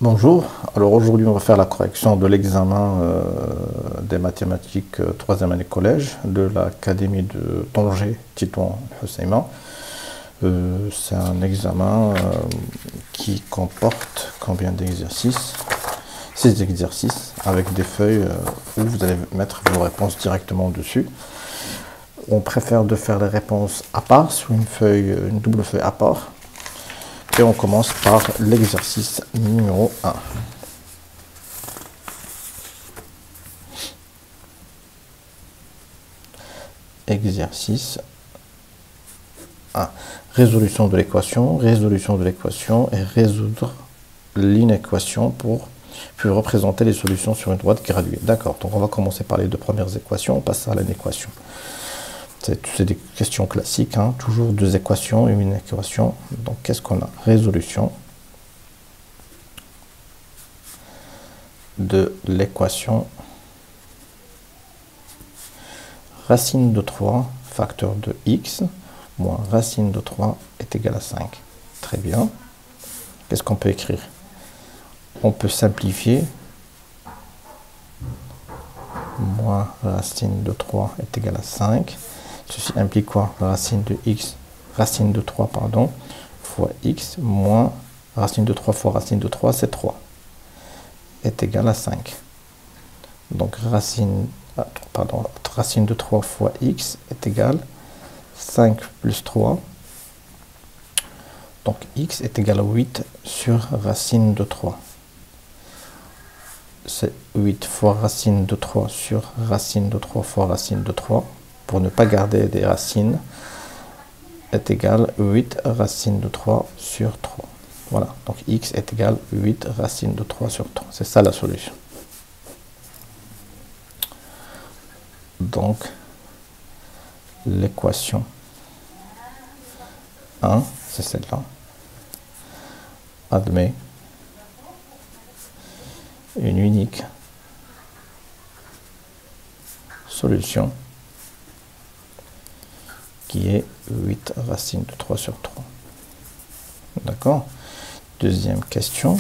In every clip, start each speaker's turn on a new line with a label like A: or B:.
A: Bonjour, alors aujourd'hui on va faire la correction de l'examen des mathématiques 3e année collège de l'Académie de Tanger, Titouan Husseima. C'est un examen qui comporte combien d'exercices? 6 exercices avec des feuilles où vous allez mettre vos réponses directement dessus. On préfère de faire les réponses à part sur une double feuille à part. Et on commence par l'exercice numéro 1. Exercice 1. Résolution de l'équation et résoudre l'inéquation pour représenter les solutions sur une droite graduée. D'accord, donc on va commencer par les deux premières équations, on passe à l'inéquation. C'est des questions classiques, hein, toujours deux équations et une équation. Donc qu'est-ce qu'on a? Résolution de l'équation racine de 3 facteur de x moins racine de 3 est égal à 5. Très bien. Qu'est-ce qu'on peut écrire? On peut simplifier. Moins racine de 3 est égal à 5. Ceci implique quoi? Racine de 3, pardon, fois x moins racine de 3 fois racine de 3, c'est 3, est égal à 5. Donc racine de 3 fois x est égal à 5 plus 3. Donc x est égal à 8 sur racine de 3. C'est 8 fois racine de 3 sur racine de 3 fois racine de 3. Pour ne pas garder des racines, est égal à 8 racine de 3 sur 3. Voilà, donc x est égal à 8 racine de 3 sur 3. C'est ça la solution. Donc, l'équation 1, c'est celle-là, admet une unique solution qui est 8 racine de 3 sur 3. D'accord? Deuxième question.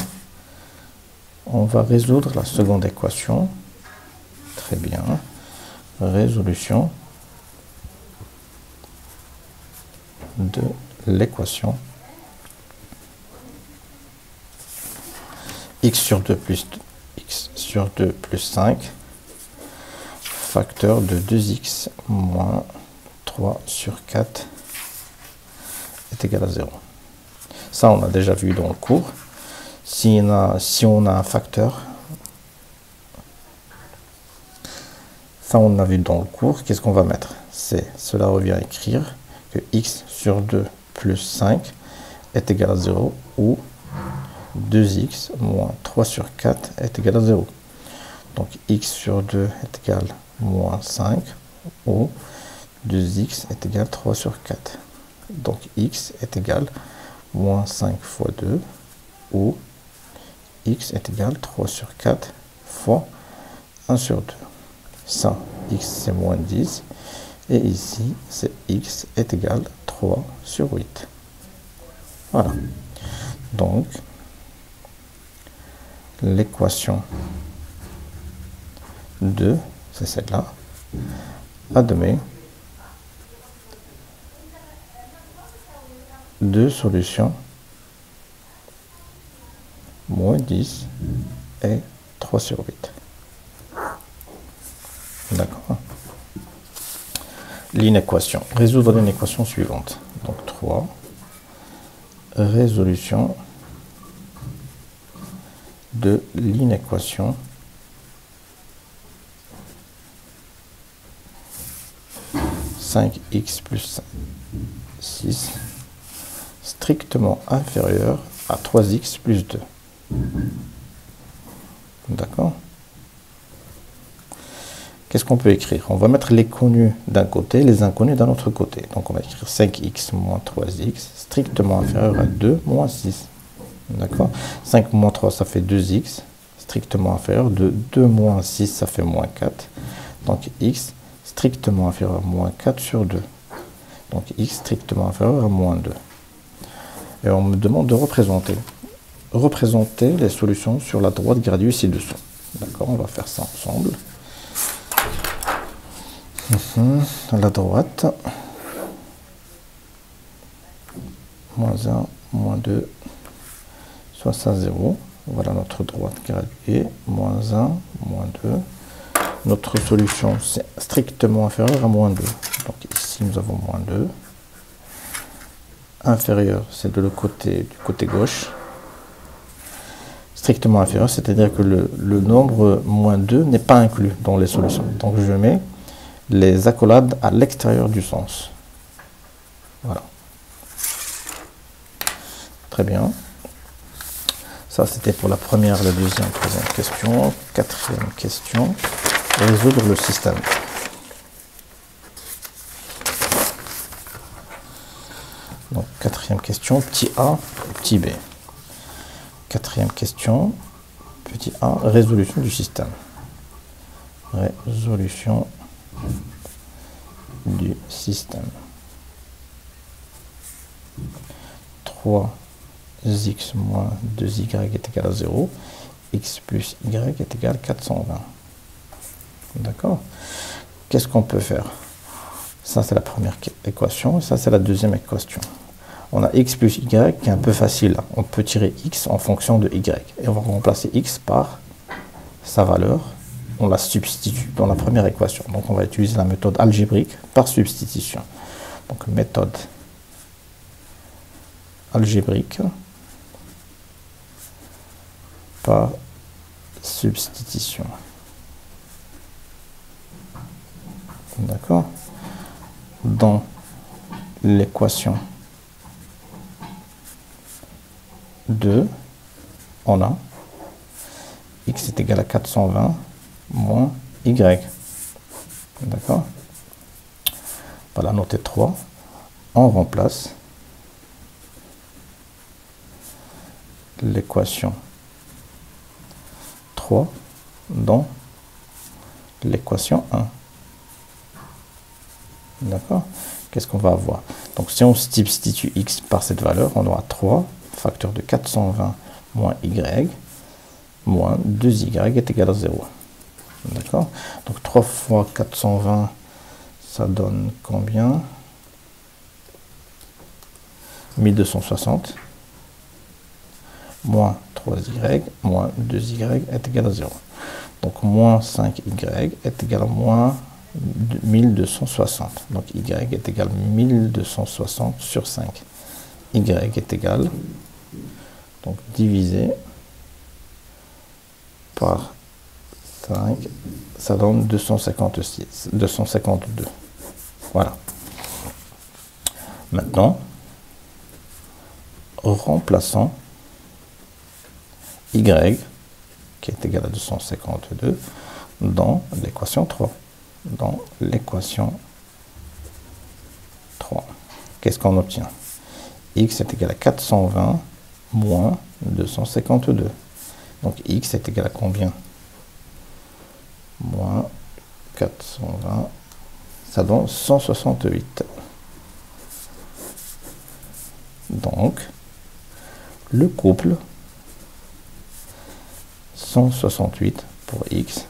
A: On va résoudre la seconde équation. Très bien. Résolution de l'équation x sur 2 plus 5 facteur de 2x moins 3 sur 4 est égal à 0. Ça, on a déjà vu dans le cours. Si on a un facteur, ça on a vu dans le cours, qu'est-ce qu'on va mettre? Cela revient à écrire que x sur 2 plus 5 est égal à 0 ou 2x moins 3 sur 4 est égal à 0. Donc x sur 2 est égal à moins 5 ou 2x est égal à 3 sur 4. Donc x est égal à moins 5 fois 2 ou x est égal à 3 sur 4 fois 1 sur 2. Ça, x c'est moins 10. Et ici, c'est x est égal à 3 sur 8. Voilà. Donc, l'équation 2, c'est celle-là, admet deux solutions, moins 10 et 3 sur 8. D'accord. L'inéquation. Résoudre l'inéquation suivante. Donc 3. Résolution de l'inéquation (5 x plus 6) strictement inférieur à 3x plus 2. D'accord? Qu'est-ce qu'on peut écrire? On va mettre les connus d'un côté, les inconnus d'un autre côté. Donc on va écrire 5x moins 3x strictement inférieur à 2 moins 6. D'accord? 5 moins 3, ça fait 2x strictement inférieur. De 2 moins 6, ça fait moins 4. Donc x strictement inférieur à moins 4 sur 2. Donc x strictement inférieur à moins 2. Et on me demande de représenter. représenter les solutions sur la droite graduée ci-dessous. D'accord, on va faire ça ensemble. À la droite, moins 1, moins 2, soit ça 0. Voilà notre droite graduée, moins 1, moins 2. Notre solution, c'est strictement inférieur à moins 2. Donc ici, nous avons moins 2. Inférieur, c'est du côté gauche. Strictement inférieur, c'est-à-dire que le nombre moins 2 n'est pas inclus dans les solutions. Donc je mets les accolades à l'extérieur du sens. Voilà. Très bien. Ça, c'était pour la première, la deuxième, troisième question. Quatrième question. Résoudre le système. Donc, quatrième question, petit a, petit b. Quatrième question, petit a, résolution du système. Résolution du système. 3x moins 2y est égal à 0. X plus y est égal à 420. D'accord? Qu'est-ce qu'on peut faire? Ça, c'est la première équation. Et ça, c'est la deuxième équation. On a x plus y qui est un peu facile. On peut tirer x en fonction de y. Et on va remplacer x par sa valeur. On la substitue dans la première équation. Donc, on va utiliser la méthode algébrique par substitution. Donc, méthode algébrique par substitution. D'accord? Dans l'équation 2, on a x est égal à 420 moins y. D'accord? Voilà, noté 3. On remplace l'équation 3 dans l'équation 1. D'accord? Qu'est-ce qu'on va avoir? Donc, si on substitue x par cette valeur, on aura 3 facteur de 420 moins y moins 2y est égal à 0. D'accord? Donc, 3 fois 420, ça donne combien? 1260 moins 3y moins 2y est égal à 0. Donc, moins 5y est égal à moins 1260. Donc, y est égal à 1260 sur 5. Y est égal, donc divisé par 5, ça donne 252. Voilà. Maintenant, remplaçons y, qui est égal à 252, dans l'équation 3. Dans l'équation 3. Qu'est-ce qu'on obtient? X est égal à 420 moins 252. Donc x est égal à combien? Moins 420, ça donne 168. Donc, le couple 168 pour x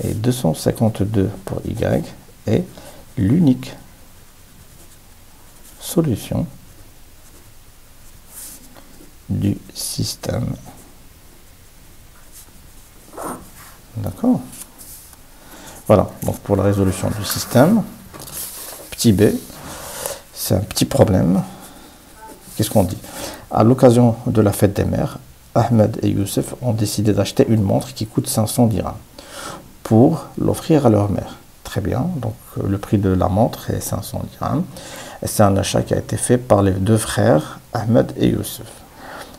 A: et 252 pour y est l'unique solution du système. D'accord? Voilà, donc pour la résolution du système, petit b, c'est un petit problème. Qu'est-ce qu'on dit? À l'occasion de la fête des mères, Ahmed et Youssef ont décidé d'acheter une montre qui coûte 500 dirhams pour l'offrir à leur mère. Très bien, donc le prix de la montre est 500 dirhams. Et c'est un achat qui a été fait par les deux frères, Ahmed et Youssef.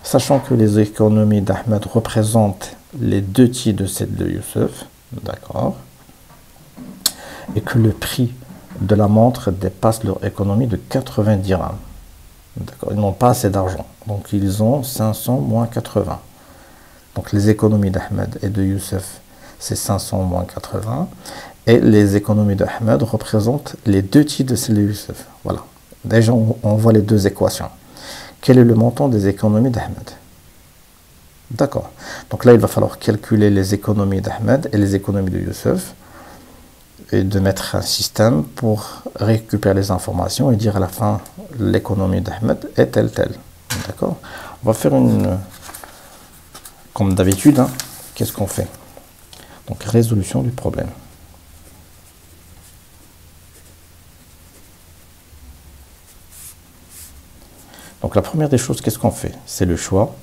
A: Sachant que les économies d'Ahmed représentent les 2 tiers de celles de Youssef, d'accord, et que le prix de la montre dépasse leur économie de 90 dirhams. D'accord, ils n'ont pas assez d'argent, donc ils ont 500 moins 80. Donc les économies d'Ahmed et de Youssef, c'est 500 moins 80, et les économies d'Ahmed représentent les 2 tiers de celles de Youssef. Voilà, déjà on voit les deux équations. Quel est le montant des économies d'Ahmed? D'accord. Donc là, il va falloir calculer les économies d'Ahmed et les économies de Youssef et de mettre un système pour récupérer les informations et dire à la fin l'économie d'Ahmed est telle. D'accord. On va faire une... Comme d'habitude, hein, qu'est-ce qu'on fait? Donc résolution du problème. Donc la première des choses, qu'est-ce qu'on fait? C'est le choix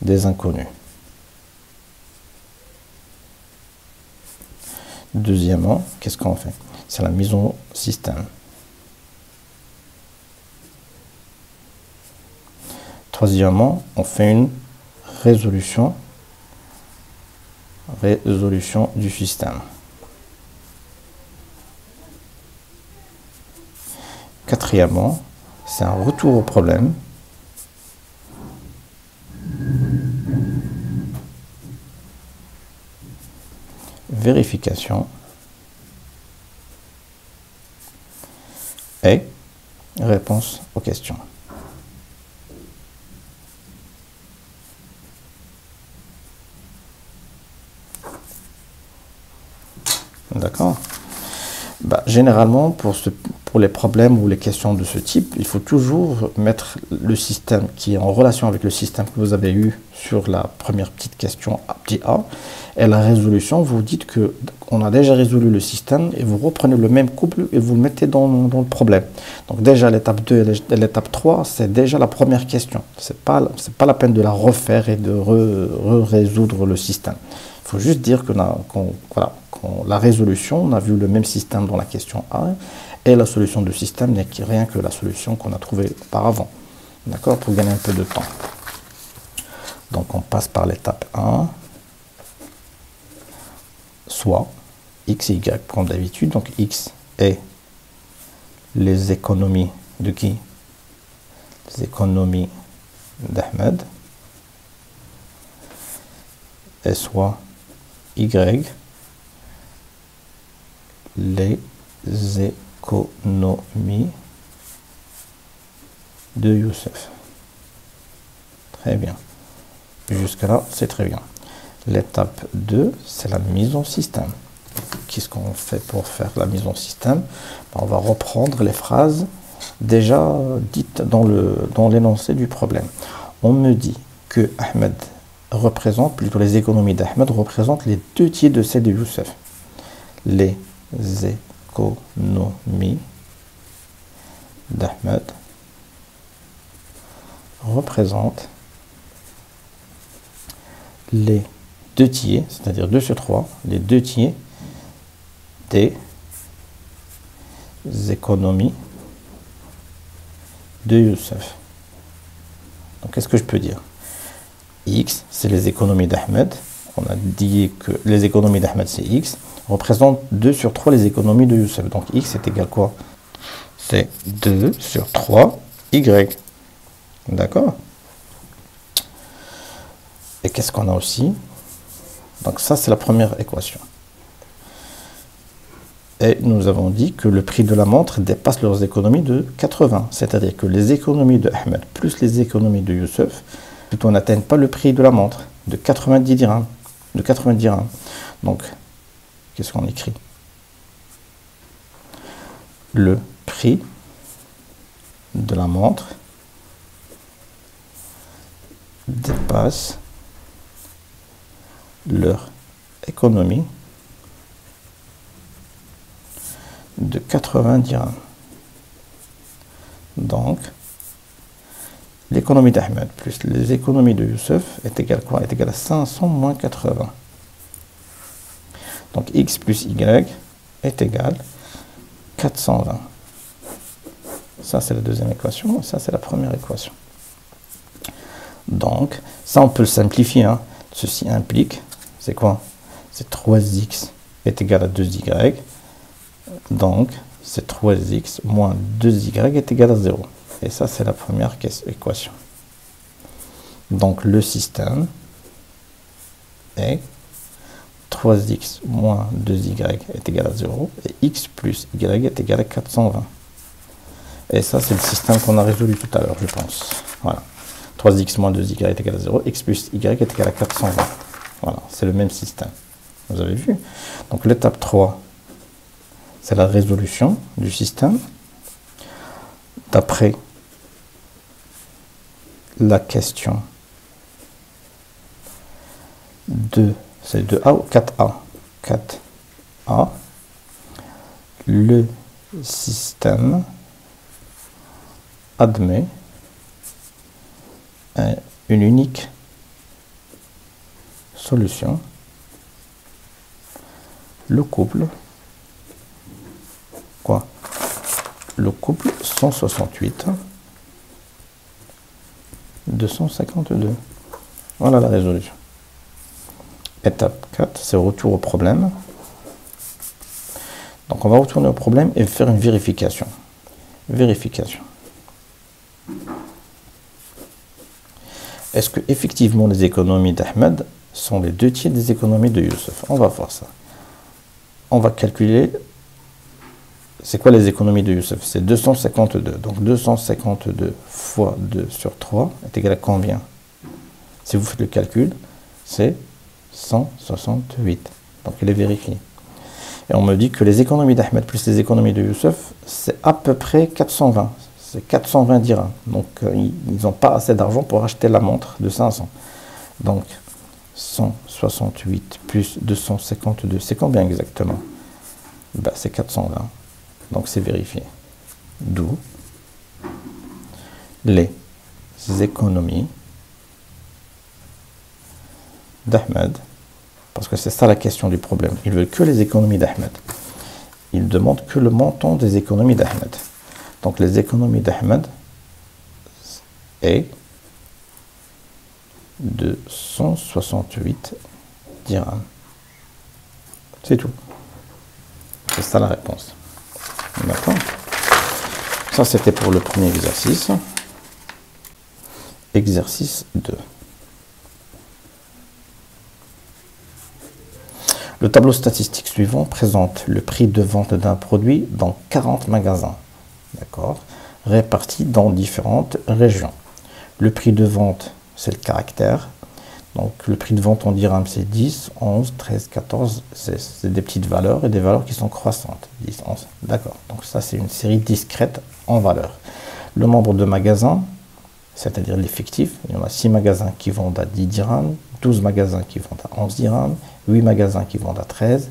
A: des inconnus. Deuxièmement, qu'est-ce qu'on fait? C'est la mise au système. Troisièmement, on fait une résolution du système. Quatrièmement, c'est un retour au problème. Vérification et réponse aux questions. D'accord. Généralement, pour les problèmes ou les questions de ce type, il faut toujours mettre le système qui est en relation avec le système que vous avez eu sur la première petite question, petit a, et la résolution, vous dites que on a déjà résolu le système et vous reprenez le même couple et vous le mettez dans le problème. Donc déjà l'étape 2 et l'étape 3, c'est déjà la première question. C'est pas la peine de la refaire et de résoudre le système. Il faut juste dire que la résolution, on a vu le même système dans la question A, et la solution du système n'est rien que la solution qu'on a trouvée auparavant. D'accord? Pour gagner un peu de temps. Donc on passe par l'étape 1, soit x et y comme d'habitude. Donc x est les économies de qui? Les économies d'Ahmed. Et soit y les économies de Youssef. Très bien. Jusque-là, c'est très bien. L'étape 2, c'est la mise en système. Qu'est-ce qu'on fait pour faire la mise en système? On va reprendre les phrases déjà dites dans l'énoncé du problème. On me dit que Ahmed représente, plutôt les économies d'Ahmed représentent les 2 de celles de Youssef. Les économies d'Ahmed représentent les 2, c'est-à-dire 2 sur 3, les 2 des économies de Youssef. Donc, qu'est-ce que je peux dire? X, c'est les économies d'Ahmed. On a dit que les économies d'Ahmed, c'est X. Représente 2 sur 3 les économies de Youssef. Donc, X est égal quoi? C'est 2 sur 3 Y. D'accord? Et qu'est-ce qu'on a aussi? Donc, ça, c'est la première équation. Et nous avons dit que le prix de la montre dépasse leurs économies de 80. C'est-à-dire que les économies de Ahmed plus les économies de Youssef, plutôt n'atteignent pas le prix de la montre de 90 dirhams. Donc, qu'est-ce qu'on écrit? Le prix de la montre dépasse leur économie de 80 dirhams. Donc, l'économie d'Ahmed plus les économies de Youssef est égale quoi? Est égale à 500 moins 80. Donc, x plus y est égal à 420. Ça, c'est la deuxième équation. Ça, c'est la première équation. Donc, ça, on peut le simplifier. Hein. Ceci implique, c'est quoi? C'est 3x est égal à 2y. Donc, c'est 3x moins 2y est égal à 0. Et ça, c'est la première équation. Donc, le système est 3x moins 2y est égal à 0. Et x plus y est égal à 420. Et ça, c'est le système qu'on a résolu tout à l'heure, je pense. Voilà. 3x moins 2y est égal à 0, x plus y est égal à 420. Voilà, c'est le même système. Vous avez vu? Donc l'étape 3, c'est la résolution du système d'après la question 2, c'est 2A ou 4A? 4A. Le système admet une unique solution. Le couple, quoi? Le couple 168, 252. Voilà la résolution. Étape 4, c'est retour au problème. Donc on va retourner au problème et faire une vérification. Vérification. Est-ce que effectivement les économies d'Ahmed sont les 2 tiers des économies de Youssef? On va voir ça. On va calculer, c'est quoi les économies de Youssef? C'est 252. Donc 252 fois 2 sur 3 est égal à combien? Si vous faites le calcul, c'est 168. Donc il est vérifié. Et on me dit que les économies d'Ahmed plus les économies de Youssef, c'est à peu près 420. C'est 420 dirhams. Donc ils n'ont pas assez d'argent pour acheter la montre de 500. Donc 168 plus 252, c'est combien exactement? Ben, c'est 420. Donc c'est vérifié. D'où les économies d'Ahmed. Parce que c'est ça la question du problème. Ils veulent que les économies d'Ahmed. Ils demandent que le montant des économies d'Ahmed. Donc les économies d'Ahmed est de 168 dirhams. C'est tout. C'est ça la réponse. D'accord? Ça c'était pour le premier exercice. Exercice 2. Le tableau statistique suivant présente le prix de vente d'un produit dans 40 magasins, d'accord, répartis dans différentes régions. Le prix de vente, c'est le caractère. Donc le prix de vente en dirhams, c'est 10, 11, 13, 14. C'est des petites valeurs et des valeurs qui sont croissantes. 10, 11, d'accord. Donc ça, c'est une série discrète en valeurs. Le nombre de magasins, c'est-à-dire l'effectif, il y en a 6 magasins qui vendent à 10 dirhams, 12 magasins qui vendent à 11 dirhams, 8 magasins qui vendent à 13,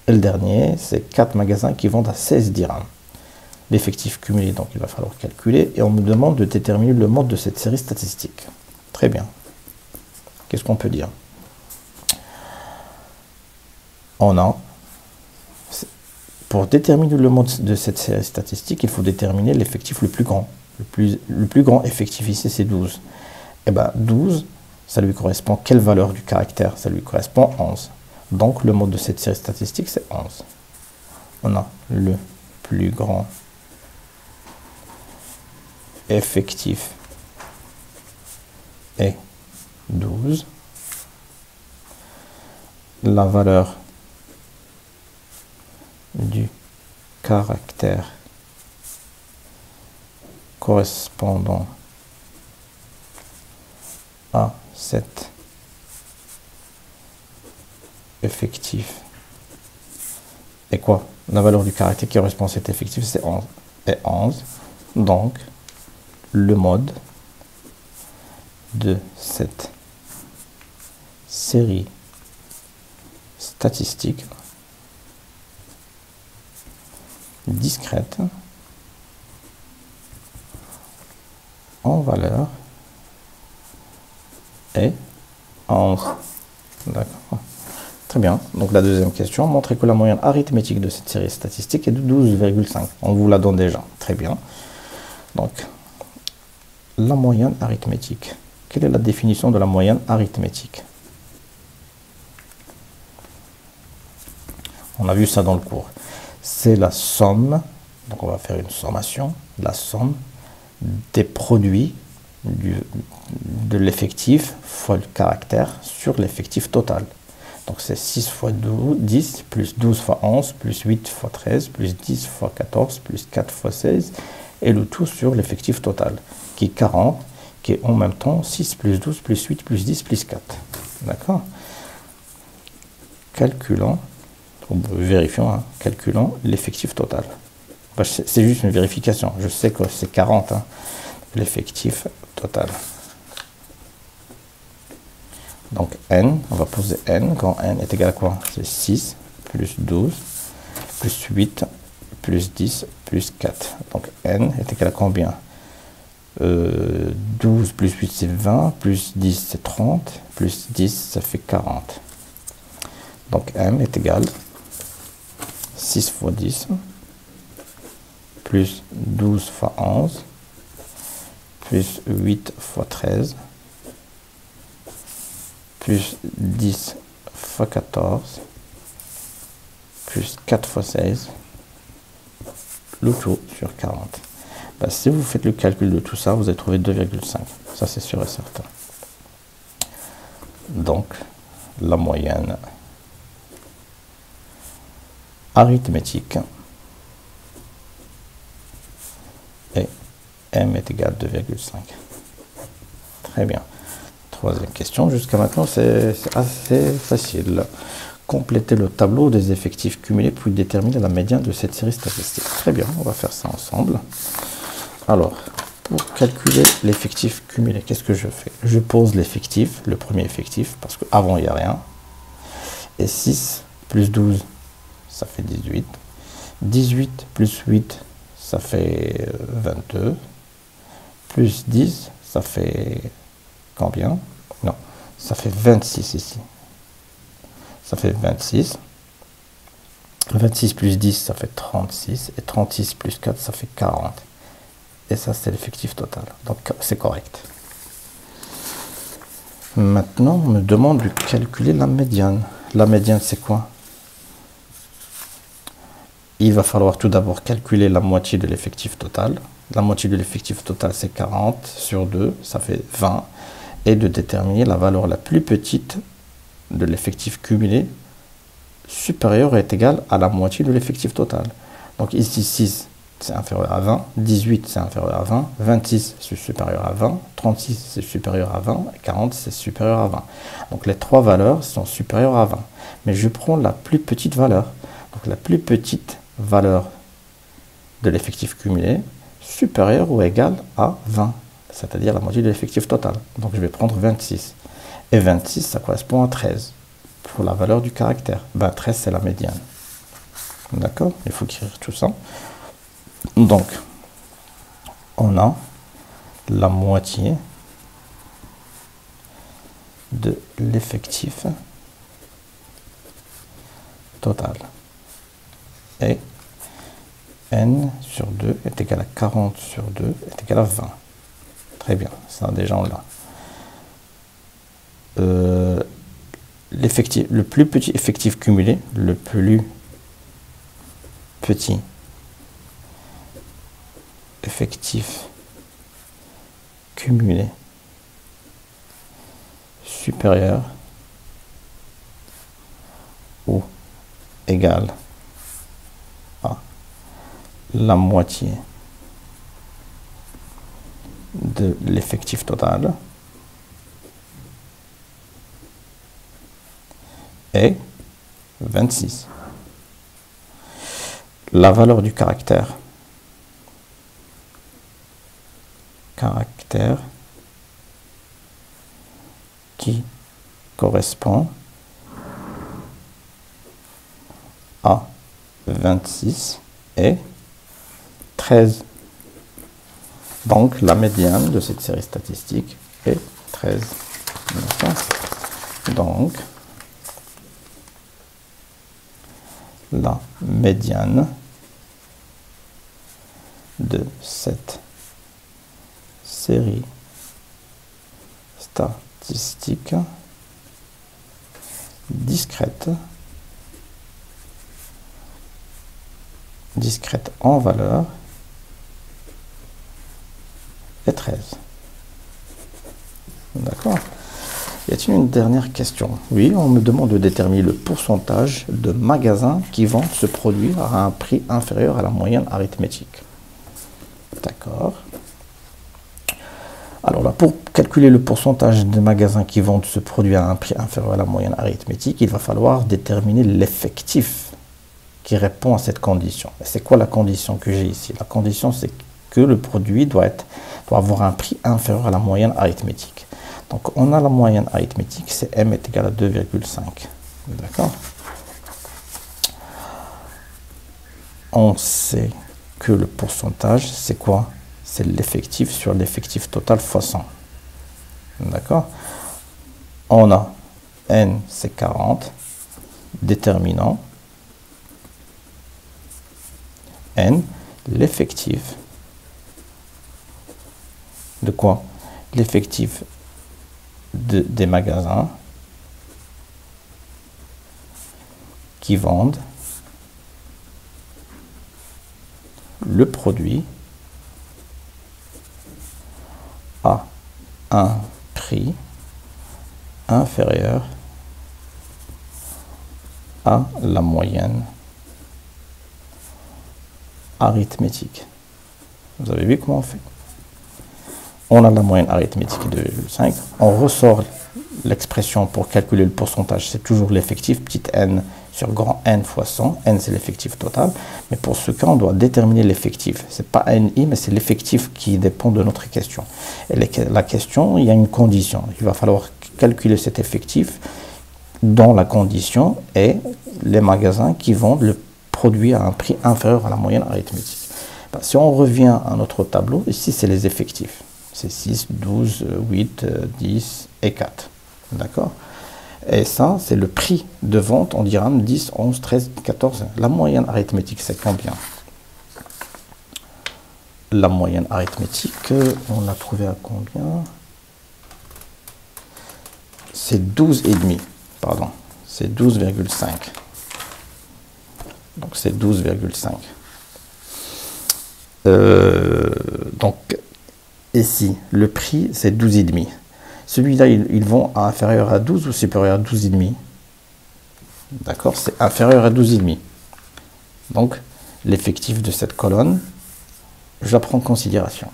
A: et le dernier, c'est 4 magasins qui vendent à 16 dirhams. L'effectif cumulé, donc il va falloir calculer, et on me demande de déterminer le mode de cette série statistique. Très bien. Qu'est-ce qu'on peut dire? On a, pour déterminer le mode de cette série statistique, il faut déterminer l'effectif le plus grand. Le plus grand effectif ici, c'est 12. Et bien, 12, ça lui correspond quelle valeur du caractère? Ça lui correspond 11. Donc, le mode de cette série statistique, c'est 11. On a le plus grand effectif est 12. La valeur du caractère correspondant à cet effectif est quoi? La valeur du caractère qui correspond à cet effectif, c'est 11. Et 11. Donc, le mode de cette série statistique discrète en valeur est 11. D'accord. Très bien. Donc la deuxième question, montrer que la moyenne arithmétique de cette série statistique est de 12,5. On vous la donne déjà. Très bien. Donc, la moyenne arithmétique. Quelle est la définition de la moyenne arithmétique? On a vu ça dans le cours. C'est la somme, donc on va faire une sommation, la somme des produits de l'effectif fois le caractère sur l'effectif total. Donc c'est 6 fois 12, 10, plus 12 fois 11, plus 8 fois 13, plus 10 fois 14, plus 4 fois 16, et le tout sur l'effectif total, qui est 40, qui est en même temps 6 plus 12 plus 8 plus 10 plus 4. D'accord? Calculant, vérifions, hein, calculant l'effectif total. Bah, c'est juste une vérification. Je sais que c'est 40, hein, l'effectif total. Donc n, on va poser n, quand n est égal à quoi? C'est 6 plus 12 plus 8 plus 10 plus 4. Donc n est égal à combien? 12 plus 8 c'est 20, plus 10 c'est 30, plus 10 ça fait 40. Donc m est égal 6 fois 10, plus 12 fois 11, plus 8 fois 13, plus 10 fois 14, plus 4 fois 16, le tout sur 40. Ben, si vous faites le calcul de tout ça, vous allez trouver 2,5. Ça, c'est sûr et certain. Donc, la moyenne arithmétique et m est égal à 2,5. Très bien. Troisième question. Jusqu'à maintenant, c'est assez facile. Compléter le tableau des effectifs cumulés pour déterminer la médiane de cette série statistique. Très bien, on va faire ça ensemble. Alors, pour calculer l'effectif cumulé, qu'est-ce que je fais? Je pose l'effectif, le premier effectif, parce qu'avant, il n'y a rien. Et 6 plus 12, ça fait 18. 18 plus 8, ça fait 22. Plus 10, ça fait combien? Non, ça fait 26 ici. Ça fait 26. 26 plus 10, ça fait 36. Et 36 plus 4, ça fait 40. Et ça, c'est l'effectif total. Donc, c'est correct. Maintenant, on me demande de calculer la médiane. La médiane, c'est quoi? Il va falloir tout d'abord calculer la moitié de l'effectif total. La moitié de l'effectif total, c'est 40 sur 2, ça fait 20. Et de déterminer la valeur la plus petite de l'effectif cumulé supérieur est égal à la moitié de l'effectif total. Donc ici, 6, c'est inférieur à 20, 18, c'est inférieur à 20, 26, c'est supérieur à 20, 36, c'est supérieur à 20, et 40, c'est supérieur à 20. Donc les trois valeurs sont supérieures à 20. Mais je prends la plus petite valeur. Donc la plus petite valeur de l'effectif cumulé supérieure ou égale à 20, c'est-à-dire la moitié de l'effectif total. Donc je vais prendre 26. Et 26, ça correspond à 13 pour la valeur du caractère. Ben, 13, c'est la médiane. D'accord? Il faut écrire tout ça. Donc, on a la moitié de l'effectif total. Et n sur 2 est égal à 40 sur 2 est égal à 20. Très bien, ça déjà on l'a. Le plus petit effectif cumulé, le plus petit effectif cumulé supérieur ou égal à la moitié de l'effectif total est 26. La valeur du caractère qui correspond à 26 est 13. Donc la médiane de cette série statistique est 13. Donc la médiane de cette série statistique discrète en valeur est 13. D'accord? Y a-t-il une dernière question? Oui, on me demande de déterminer le pourcentage de magasins qui vendent ce produit à un prix inférieur à la moyenne arithmétique. D'accord. Alors là, pour calculer le pourcentage des magasins qui vendent ce produit à un prix inférieur à la moyenne arithmétique, il va falloir déterminer l'effectif qui répond à cette condition. C'est quoi la condition que j'ai ici? La condition, c'est que le produit doit avoir un prix inférieur à la moyenne arithmétique. Donc, on a la moyenne arithmétique, c'est M est égal à 2,5. D'accord? On sait que le pourcentage, c'est quoi? C'est l'effectif sur l'effectif total fois 100. D'accord? On a N, c'est 40. Déterminant. N, l'effectif de quoi? L'effectif des magasins qui vendent le produit à un prix inférieur à la moyenne arithmétique. Vous avez vu comment on fait? On a la moyenne arithmétique de 2,5. On ressort l'expression pour calculer le pourcentage. C'est toujours l'effectif, petit n sur grand N fois 100. N, c'est l'effectif total. Mais pour ce cas, on doit déterminer l'effectif. Ce n'est pas NI, mais c'est l'effectif qui dépend de notre question. Et la question, il y a une condition. Il va falloir calculer cet effectif dont la condition est les magasins qui vendent le produit à un prix inférieur à la moyenne arithmétique. Ben, si on revient à notre tableau, ici, c'est les effectifs. C'est 6, 12, 8, 10 et 4. D'accord? Et ça, c'est le prix de vente en dirhams 10, 11, 13, 14. La moyenne arithmétique, c'est combien? La moyenne arithmétique, on l'a trouvé à combien? C'est 12,5. Pardon. C'est 12,5. Donc, c'est 12,5. Donc, ici, le prix, c'est 12,5. Celui-là, ils vont à inférieur à 12 ou supérieur à 12,5. D'accord? C'est inférieur à 12,5. Donc, l'effectif de cette colonne, je la prends en considération.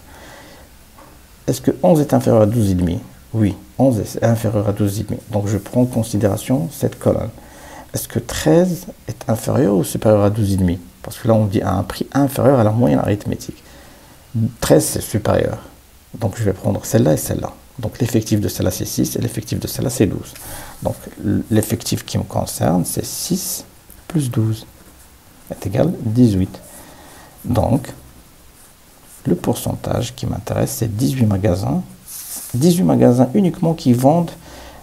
A: Est-ce que 11 est inférieur à 12,5? Oui, 11 est inférieur à 12,5. Donc, je prends en considération cette colonne. Est-ce que 13 est inférieur ou supérieur à 12,5? Parce que là, on dit à un prix inférieur à la moyenne arithmétique. 13, c'est supérieur. Donc, je vais prendre celle-là et celle-là. Donc, l'effectif de celle-là, c'est 6 et l'effectif de celle-là, c'est 12. Donc, l'effectif qui me concerne, c'est 6 plus 12 est égal à 18. Donc, le pourcentage qui m'intéresse, c'est 18 magasins. 18 magasins uniquement qui vendent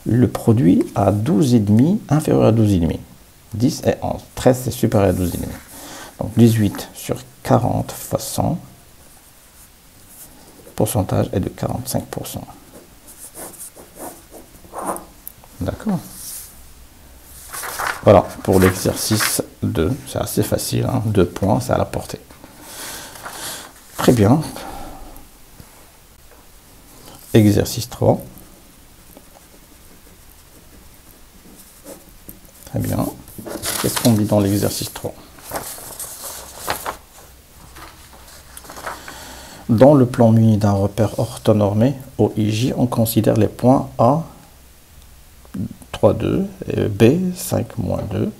A: le produit à 12,5, inférieur à 12,5. 10 et 11. 13, c'est supérieur à 12,5. Donc, 18 sur 40 fois 100. Le pourcentage est de 45%. D'accord? Voilà, pour l'exercice 2, c'est assez facile, hein, 2 points, c'est à la portée. Très bien. Exercice 3. Très bien. Qu'est-ce qu'on dit dans l'exercice 3? Dans le plan muni d'un repère orthonormé, OIJ, on considère les points A, 3, 2, et B, 5, moins 2.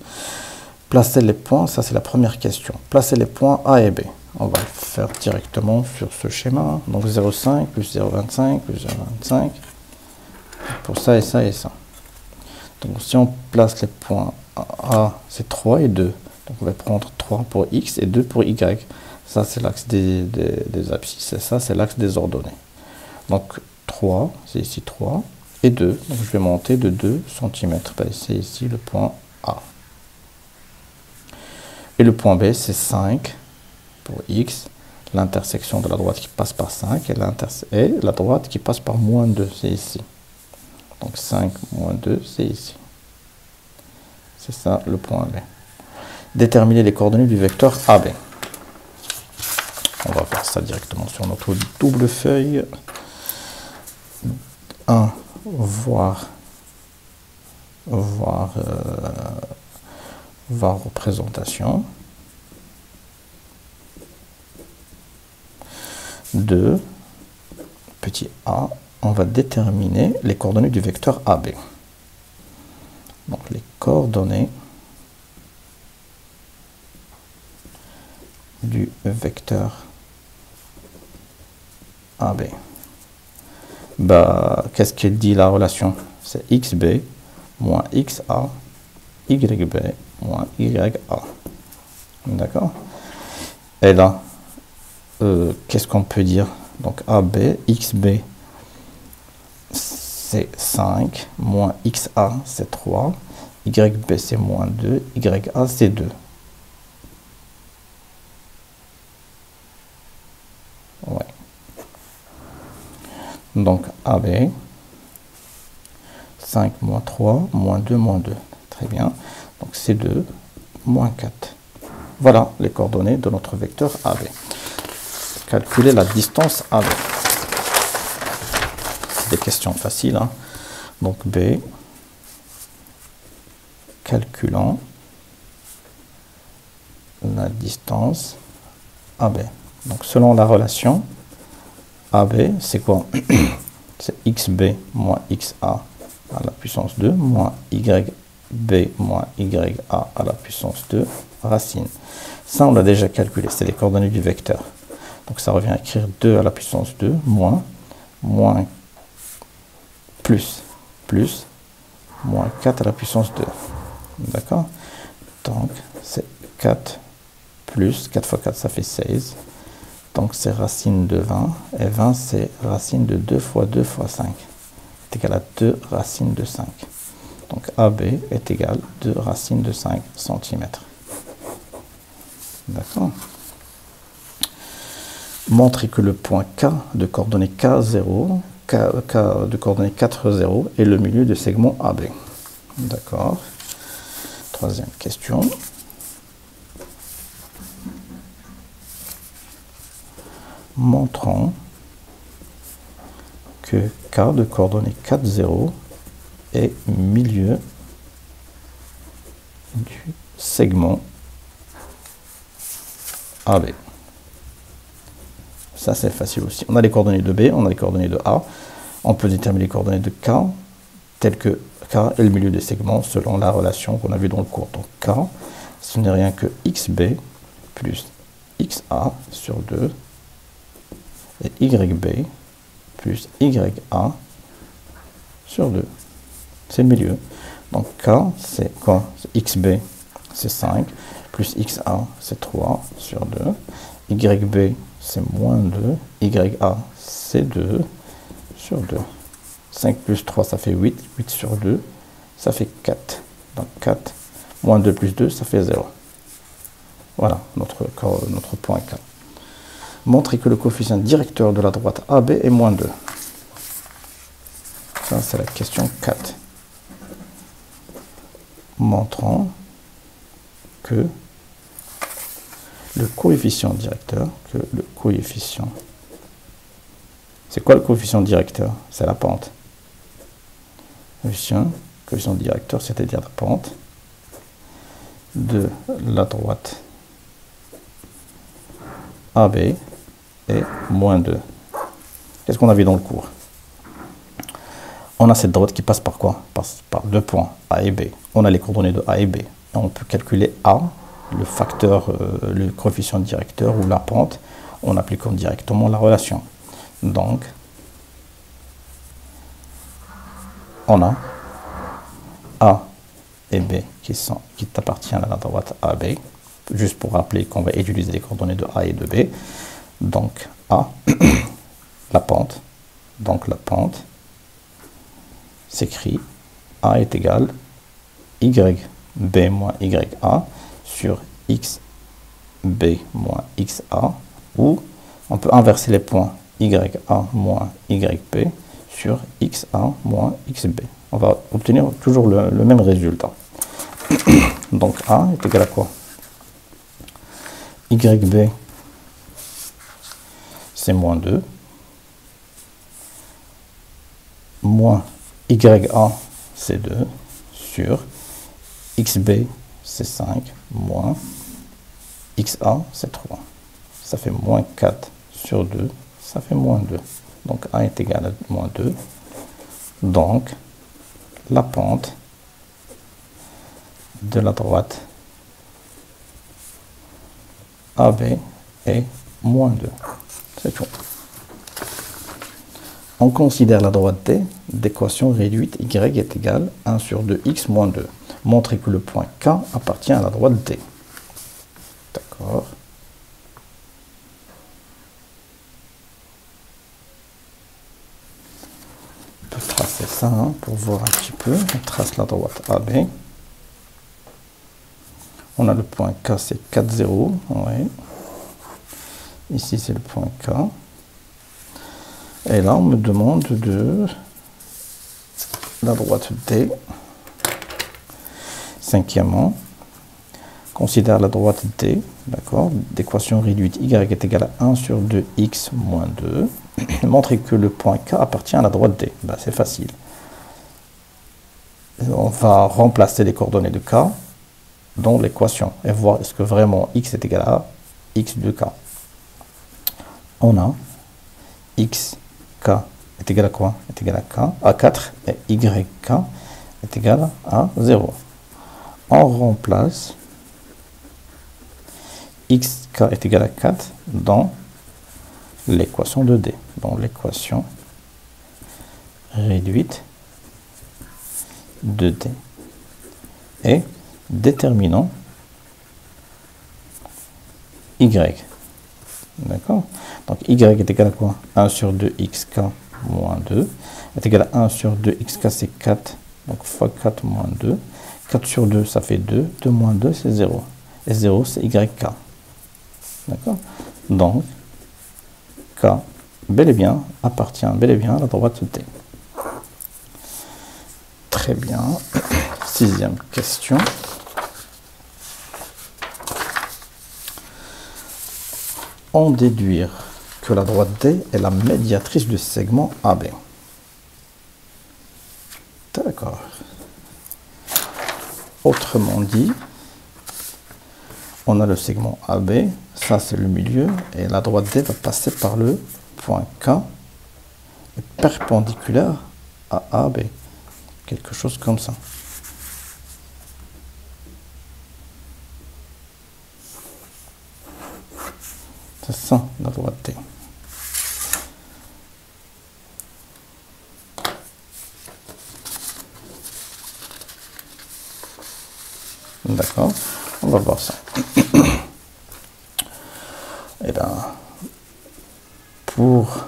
A: Placer les points, ça c'est la première question. Placer les points A et B. On va le faire directement sur ce schéma. Donc 0,5 plus 0,25 plus 0,25. Pour ça et ça et ça. Donc si on place les points A, c'est 3 et 2. Donc on va prendre 3 pour X et 2 pour Y. Ça c'est l'axe des abscisses. Et ça c'est l'axe des ordonnées. Donc 3, c'est ici 3. Et 2. Donc je vais monter de 2 cm. Ben, c'est ici le point A. Et le point B, c'est 5 pour X. L'intersection de la droite qui passe par 5 et la droite qui passe par moins 2, c'est ici. Donc 5 moins 2, c'est ici. C'est ça le point B. Déterminer les coordonnées du vecteur AB. On va faire ça directement sur notre double feuille. 1. Voir représentation. 2. petit a, on va déterminer les coordonnées du vecteur AB. Donc les coordonnées du vecteur AB. Bah, qu'est-ce qu'il dit la relation? C'est xb moins xa, yb moins ya. D'accord? Et là, qu'est-ce qu'on peut dire? Donc AB, xb c'est 5, moins xa c'est 3, yb c'est moins 2, ya c'est 2. Ouais. Donc AB, 5 moins 3, moins 2, moins 2. Très bien. Donc c'est 2, moins 4. Voilà les coordonnées de notre vecteur AB. Calculer la distance AB. C'est des questions faciles, hein. Donc B, calculant la distance AB. Donc selon la relation, AB, c'est quoi? C'est xb moins xa à la puissance 2, moins yb moins ya à la puissance 2, racine. Ça, on l'a déjà calculé, c'est les coordonnées du vecteur. Donc ça revient à écrire 2 à la puissance 2, moins, plus, moins 4 à la puissance 2. D'accord? Donc c'est 4 plus, 4 fois 4, ça fait 16. Donc c'est racine de 20, et 20 c'est racine de 2 fois 2 fois 5. C'est égal à 2 racines de 5. Donc AB est égal à 2 racines de 5 cm. D'accord? Montrer que le point K de coordonnées K0, K de coordonnées 4, 0 est le milieu du segment AB. D'accord? Troisième question. Montrons que K de coordonnées 4, 0 est milieu du segment AB. Ça, c'est facile aussi. On a les coordonnées de B, on a les coordonnées de A. On peut déterminer les coordonnées de K, telles que K est le milieu des segments selon la relation qu'on a vue dans le cours. Donc K, ce n'est rien que xb plus xa sur 2 et yb plus ya sur 2. C'est le milieu. Donc K, c'est quoi? Xb, c'est 5, plus xa, c'est 3 sur 2. Yb, c'est moins 2. Ya, c'est 2 sur 2. 5 plus 3, ça fait 8. 8 sur 2, ça fait 4. Donc 4, moins 2 plus 2, ça fait 0. Voilà notre point K. Montrer que le coefficient directeur de la droite AB est moins 2. Ça, c'est la question 4. Montrant que le coefficient directeur, c'est quoi le coefficient directeur? C'est la pente. Coefficient directeur, c'est-à-dire la pente de la droite AB est moins 2. Qu'est-ce qu'on a vu dans le cours? On a cette droite qui passe par quoi? Passe par deux points, A et B. On a les coordonnées de A et B. Et on peut calculer A, le facteur, le coefficient directeur ou la pente, en appliquant directement la relation. Donc, on a A et B qui appartiennent à la droite AB. Juste pour rappeler qu'on va utiliser les coordonnées de A et de B. Donc, A, la pente. Donc, la pente s'écrit A est égal YB moins YA sur XB moins XA, ou on peut inverser les points YA moins YB sur XA moins XB. On va obtenir toujours le même résultat. Donc A est égal à quoi? YB, c'est moins 2, moins YA, c'est 2, sur XB, c'est 5, moins XA, c'est 3. Ça fait moins 4 sur 2, ça fait moins 2. Donc A est égal à moins 2. Donc la pente de la droite AB est moins 2. C'est tout. On considère la droite D d'équation réduite y est égal à 1 sur 2x moins 2. Montrer que le point K appartient à la droite D. D'accord. On peut tracer ça pour voir un petit peu. On trace la droite AB. On a le point K, c'est 4, 0. Ouais. Ici, c'est le point K. Et là, on me demande de la droite D. Cinquièmement, considère la droite D, d'accord, d'équation réduite y est égal à 1 sur 2x moins 2. Montrer que le point K appartient à la droite D. Ben, c'est facile. On va remplacer les coordonnées de K dans l'équation et voir est-ce que vraiment x est égal à x de K. On a x K est égal à quoi? Est égal à K, à 4, et YK est égal à 0. On remplace xk est égal à 4 dans l'équation de D, dans l'équation réduite de D. Et déterminant y. D'accord? Donc y est égal à quoi? 1 sur 2xk moins 2 est égal à 1 sur 2xk, c'est 4. Donc fois 4 moins 2. 4 sur 2, ça fait 2. 2 moins 2, c'est 0. Et 0, c'est YK. D'accord? Donc, K, bel et bien, appartient bel et bien à la droite D. Très bien. Sixième question. En déduire que la droite D est la médiatrice du segment AB. D'accord. Autrement dit, on a le segment AB, ça c'est le milieu, et la droite D va passer par le point K, et perpendiculaire à AB. Quelque chose comme ça. C'est ça, la droite D. D'accord, on va voir ça. Et bien, pour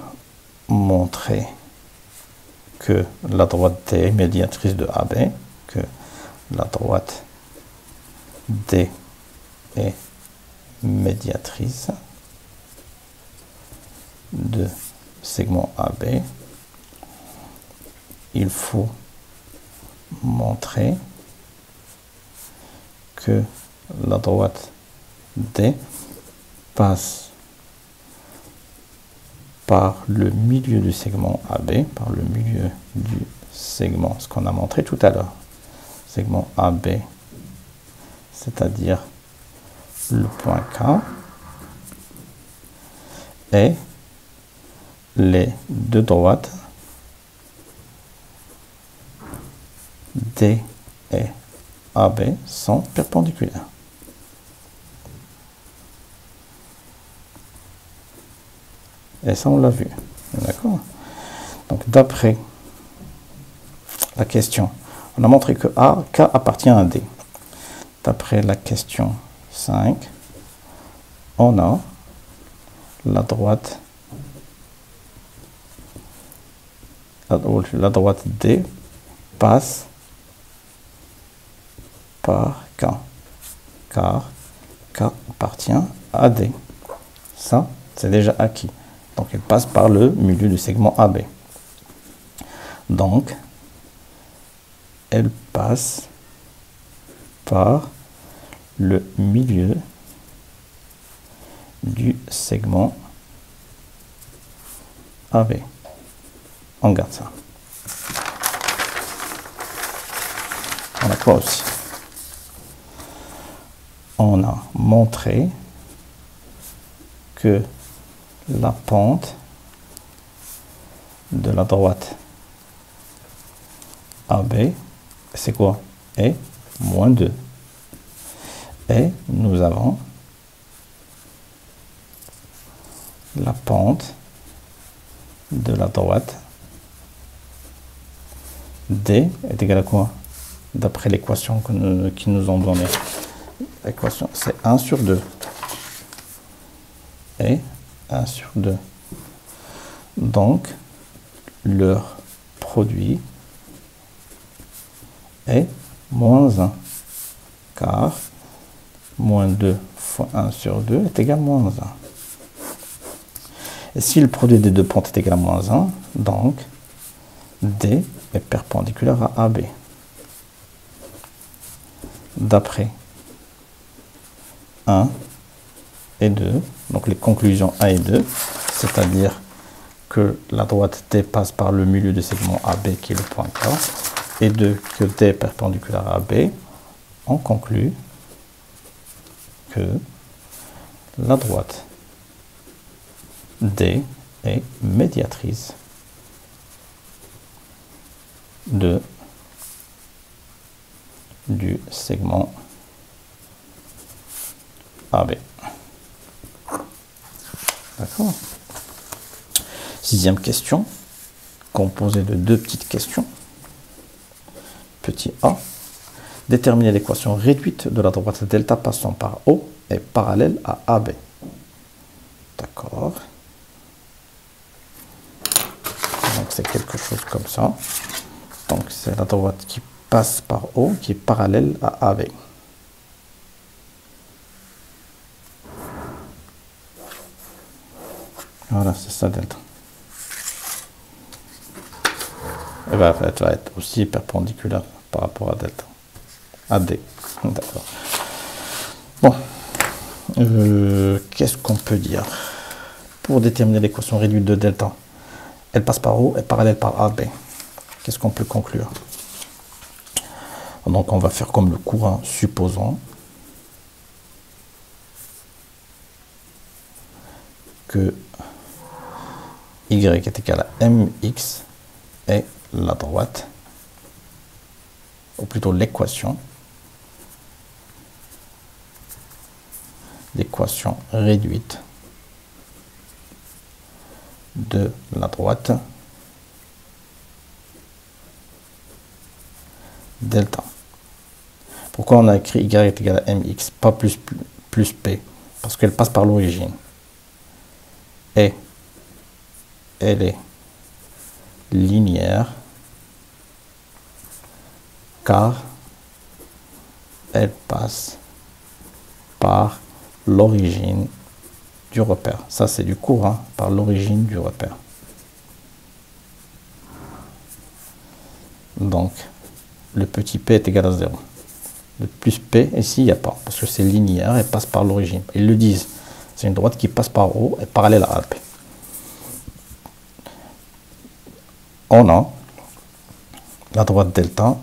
A: montrer que la droite D est médiatrice de AB, que la droite D est médiatrice de segment AB, il faut montrer que la droite D passe par le milieu du segment AB, par le milieu du segment, ce qu'on a montré tout à l'heure, segment AB, c'est-à-dire le point K, et les deux droites D et AB sont perpendiculaires. Et ça, on l'a vu. D'accord? Donc, d'après la question, on a montré que K appartient à D. D'après la question 5, on a la droite D passe par K, car K appartient à D. Ça, c'est déjà acquis. Donc, elle passe par le milieu du segment AB. Donc, elle passe par le milieu du segment AB. On garde ça. On a quoi aussi? On a montré que la pente de la droite AB, c'est quoi? Et moins 2. Et nous avons la pente de la droite D est égale à quoi? D'après l'équation qu'ils nous ont donnée. L'équation, c'est 1 sur 2. Et 1 sur 2. Donc, leur produit est moins 1. Car moins 2 fois 1 sur 2 est égal à moins 1. Et si le produit des deux pentes est égal à moins 1, donc D est perpendiculaire à AB. D'après 1 et 2, donc les conclusions 1 et 2, c'est-à-dire que la droite D passe par le milieu du segment AB qui est le point K, et 2 que D est perpendiculaire à AB, on conclut que la droite D est médiatrice du segment AB. D'accord. Sixième question, composée de deux petites questions. Petit a, déterminer l'équation réduite de la droite delta passant par O est parallèle à AB. D'accord. Donc c'est quelque chose comme ça. Donc c'est la droite qui passe par O qui est parallèle à AB. Voilà, c'est ça delta. Elle va être aussi perpendiculaire par rapport à delta. À D. D'accord. Bon. Qu'est-ce qu'on peut dire? Pour déterminer l'équation réduite de delta, elle passe par O et parallèle par AB. Qu'est-ce qu'on peut conclure? Donc on va faire comme le courant, supposons que Y est égal à MX et la droite, ou plutôt l'équation réduite de la droite delta. Pourquoi on a écrit Y est égal à MX, pas plus P? Parce qu'elle passe par l'origine. Et elle est linéaire car elle passe par l'origine du repère. Ça, c'est du courant par l'origine du repère. Donc, le petit p est égal à 0. Le plus p, ici, il n'y a pas, parce que c'est linéaire et passe par l'origine. Ils le disent. C'est une droite qui passe par O et parallèle à AB. On a la droite delta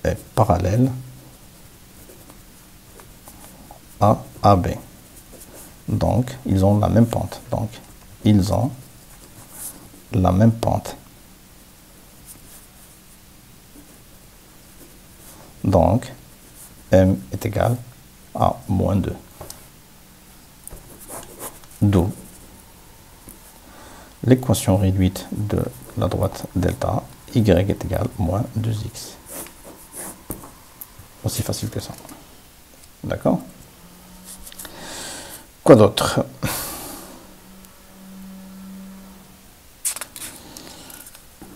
A: est parallèle à AB. Donc, ils ont la même pente. Donc, ils ont la même pente. Donc, M est égal à moins 2. D'où l'équation réduite de la droite delta, Y est égal à moins 2x. Aussi facile que ça. D'accord? Quoi d'autre?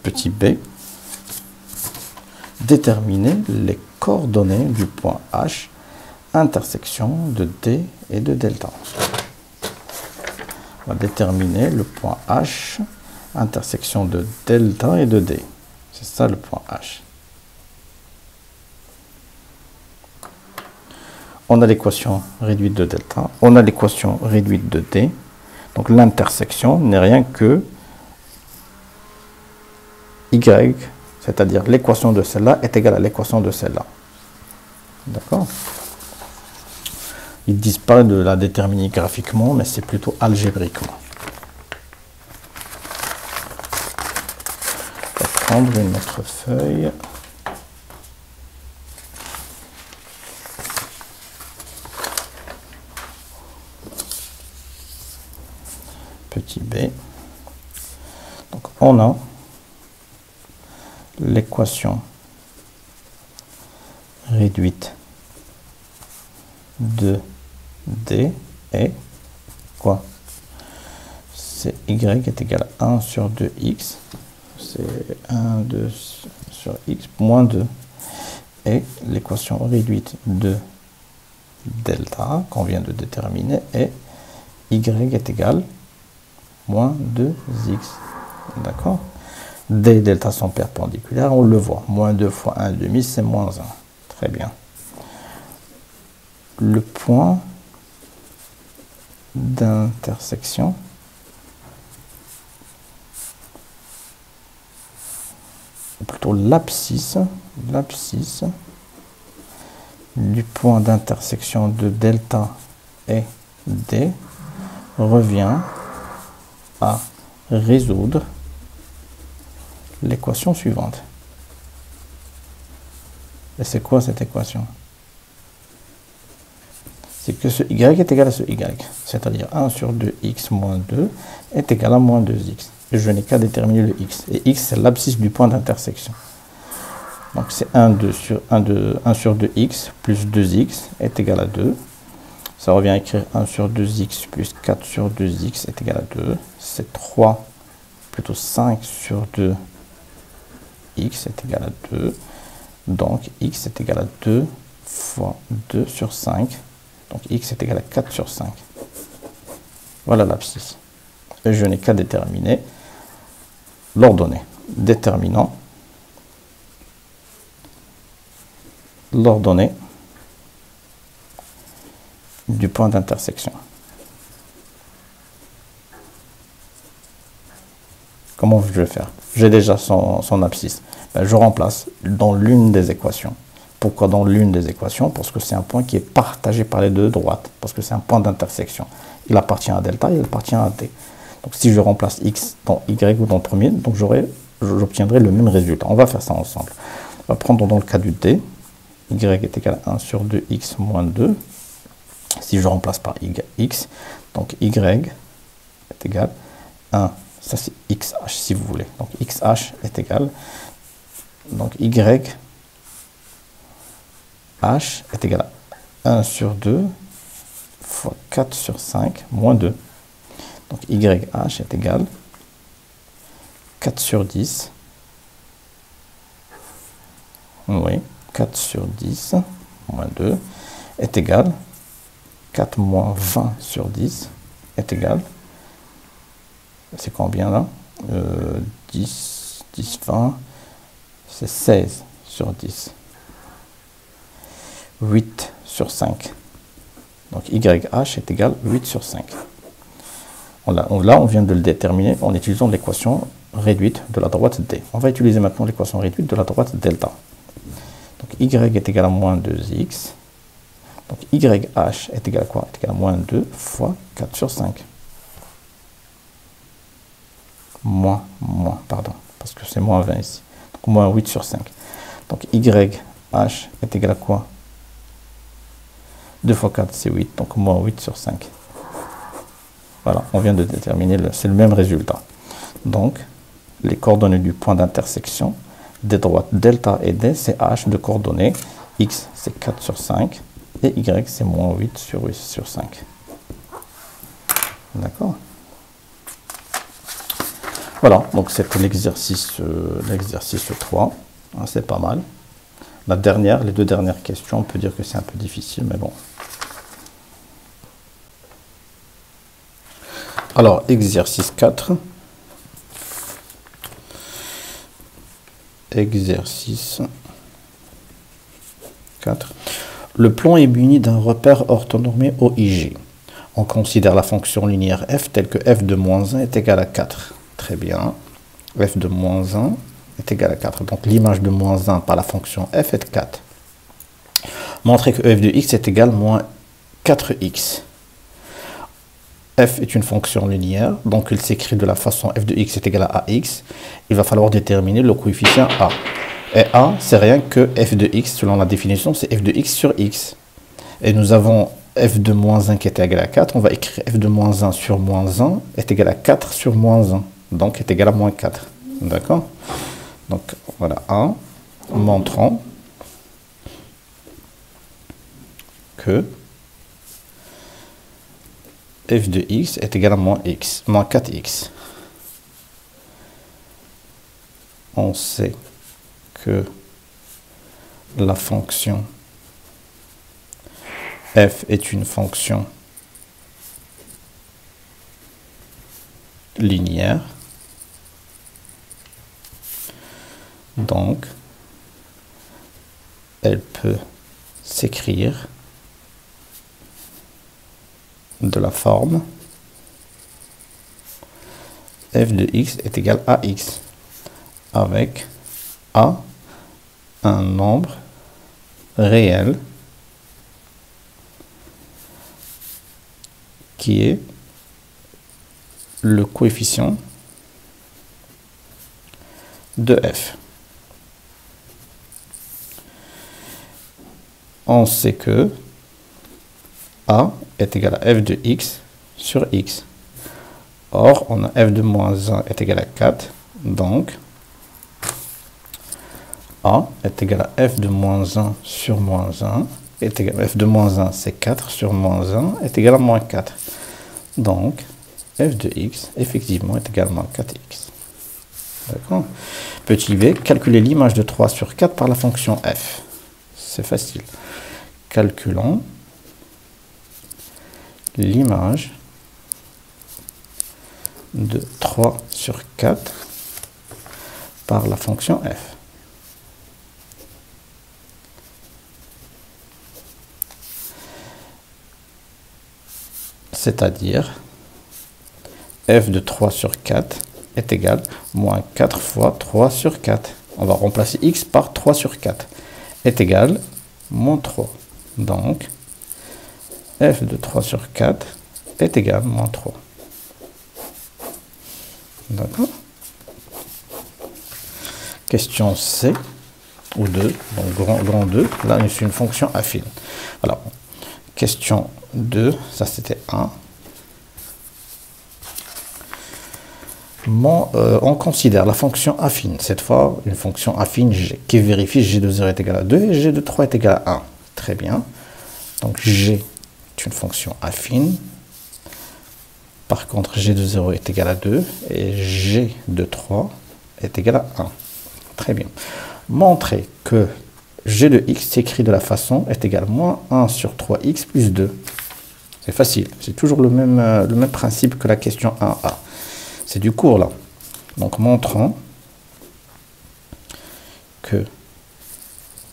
A: Petit b. Déterminer les coordonnées du point H, intersection de D et de delta. On va déterminer le point H, intersection de delta et de D. C'est ça le point H. On a l'équation réduite de delta, on a l'équation réduite de D. Donc l'intersection n'est rien que Y, c'est-à-dire l'équation de celle-là est égale à l'équation de celle-là. D'accord? Ils ne disent pas de la déterminer graphiquement, mais c'est plutôt algébriquement. prendre une autre feuille. Petit b. Donc on a l'équation réduite de d est quoi? C'est y est égal à 1 sur 2x. C'est 1, 2 sur x moins 2. Et l'équation réduite de delta qu'on vient de déterminer est y est égal à moins 2x. D'accord? D et delta sont perpendiculaires, on le voit. Moins 2 fois 1,5, c'est moins 1. Très bien. Le point d'intersection ou plutôt l'abscisse du point d'intersection de delta et D revient à résoudre l'équation suivante. Et c'est quoi cette équation? C'est que ce y est égal à ce y, c'est-à-dire 1 sur 2x moins 2 est égal à moins 2x. Et je n'ai qu'à déterminer le x. Et x, c'est l'abscisse du point d'intersection. Donc c'est 1 sur 2x plus 2x est égal à 2. Ça revient à écrire 1 sur 2x plus 4 sur 2x est égal à 2. C'est 3, plutôt 5 sur 2x est égal à 2. Donc x est égal à 2 fois 2 sur 5. Donc x est égal à 4 sur 5. Voilà l'abscisse. Et je n'ai qu'à déterminer l'ordonnée. Déterminant l'ordonnée du point d'intersection. Comment je vais faire? J'ai déjà son abscisse. Ben, je remplace dans l'une des équations. Pourquoi dans l'une des équations? Parce que c'est un point qui est partagé par les deux droites. Parce que c'est un point d'intersection. Il appartient à delta et il appartient à d. Donc si je remplace x dans y ou dans le premier, donc j'obtiendrai le même résultat. On va faire ça ensemble. On va prendre dans le cas du d, y est égal à 1 sur 2x moins 2. Si je remplace par x, donc y est égal à 1, ça c'est xh si vous voulez. Donc xh est égal, donc y h est égal à 1 sur 2 fois 4 sur 5 moins 2. Donc YH est égal 4 sur 10. Oui, 4 sur 10 moins 2 est égal 4 moins 20 sur 10 est égal, c'est combien là? 10, 20, c'est 16 sur 10. 8 sur 5. Donc YH est égal 8 sur 5. Là, on vient de le déterminer en utilisant l'équation réduite de la droite D. On va utiliser maintenant l'équation réduite de la droite delta. Donc Y est égal à moins 2x. Donc YH est égal à quoi? Est égal à moins 2 fois 4 sur 5. Pardon, parce que c'est moins 20 ici. Donc moins 8 sur 5. Donc YH est égal à quoi? 2 fois 4, c'est 8, donc moins 8 sur 5. Voilà, on vient de déterminer, c'est le même résultat. Donc, les coordonnées du point d'intersection des droites delta et d, c'est h de coordonnées. X, c'est 4 sur 5. Et y, c'est moins 8 sur 5. D'accord? Voilà, donc c'était l'exercice 3. C'est pas mal. Les deux dernières questions, on peut dire que c'est un peu difficile, mais bon. Alors, exercice 4. Exercice 4. Le plan est muni d'un repère orthonormé OIG. On considère la fonction linéaire f telle que f de moins 1 est égal à 4. Très bien. F de moins 1 est égal à 4. Donc l'image de moins 1 par la fonction f est 4. Montrer que f de x est égal à moins 4x. f est une fonction linéaire, donc il s'écrit de la façon f de x est égal à ax. Il va falloir déterminer le coefficient a. Et a, c'est rien que f de x, selon la définition, c'est f de x sur x. Et nous avons f de moins 1 qui est égal à 4. On va écrire f de moins 1 sur moins 1 est égal à 4 sur moins 1. Donc est égal à moins 4. D'accord? Donc voilà a, montrant que f de x est égal à moins 4x. On sait que la fonction f est une fonction linéaire. Donc, elle peut s'écrire de la forme f de x est égal à x, avec a un nombre réel qui est le coefficient de f. On sait que a est égal à f de x sur x. Or, on a f de moins 1 est égal à 4. Donc, a est égal à f de moins 1 sur moins 1. Est égal à f de moins 1, c'est 4 sur moins 1 est égal à moins 4. Donc, f de x, effectivement, est égal à moins 4x. D'accord? Petit b, calculer l'image de 3 sur 4 par la fonction f. C'est facile. Calculons l'image de 3 sur 4 par la fonction f. C'est-à-dire f de 3 sur 4 est égal à moins 4 fois 3 sur 4. On va remplacer x par 3 sur 4 est égal à moins 3. Donc, f de 3 sur 4 est égal à moins 3. D'accord? Question C, ou 2, donc grand 2, là c'est une fonction affine. Alors, question 2, ça c'était 1. On considère la fonction affine, cette fois une fonction affine g, qui vérifie g de 0 est égal à 2 et g de 3 est égal à 1. Très bien. Donc g est une fonction affine. Par contre, g de 0 est égal à 2 et g de 3 est égal à 1. Très bien. Montrer que g de x s'écrit de la façon est égal à moins 1 sur 3x plus 2. C'est facile. C'est toujours le même principe que la question 1a. C'est du cours là. Donc montrons que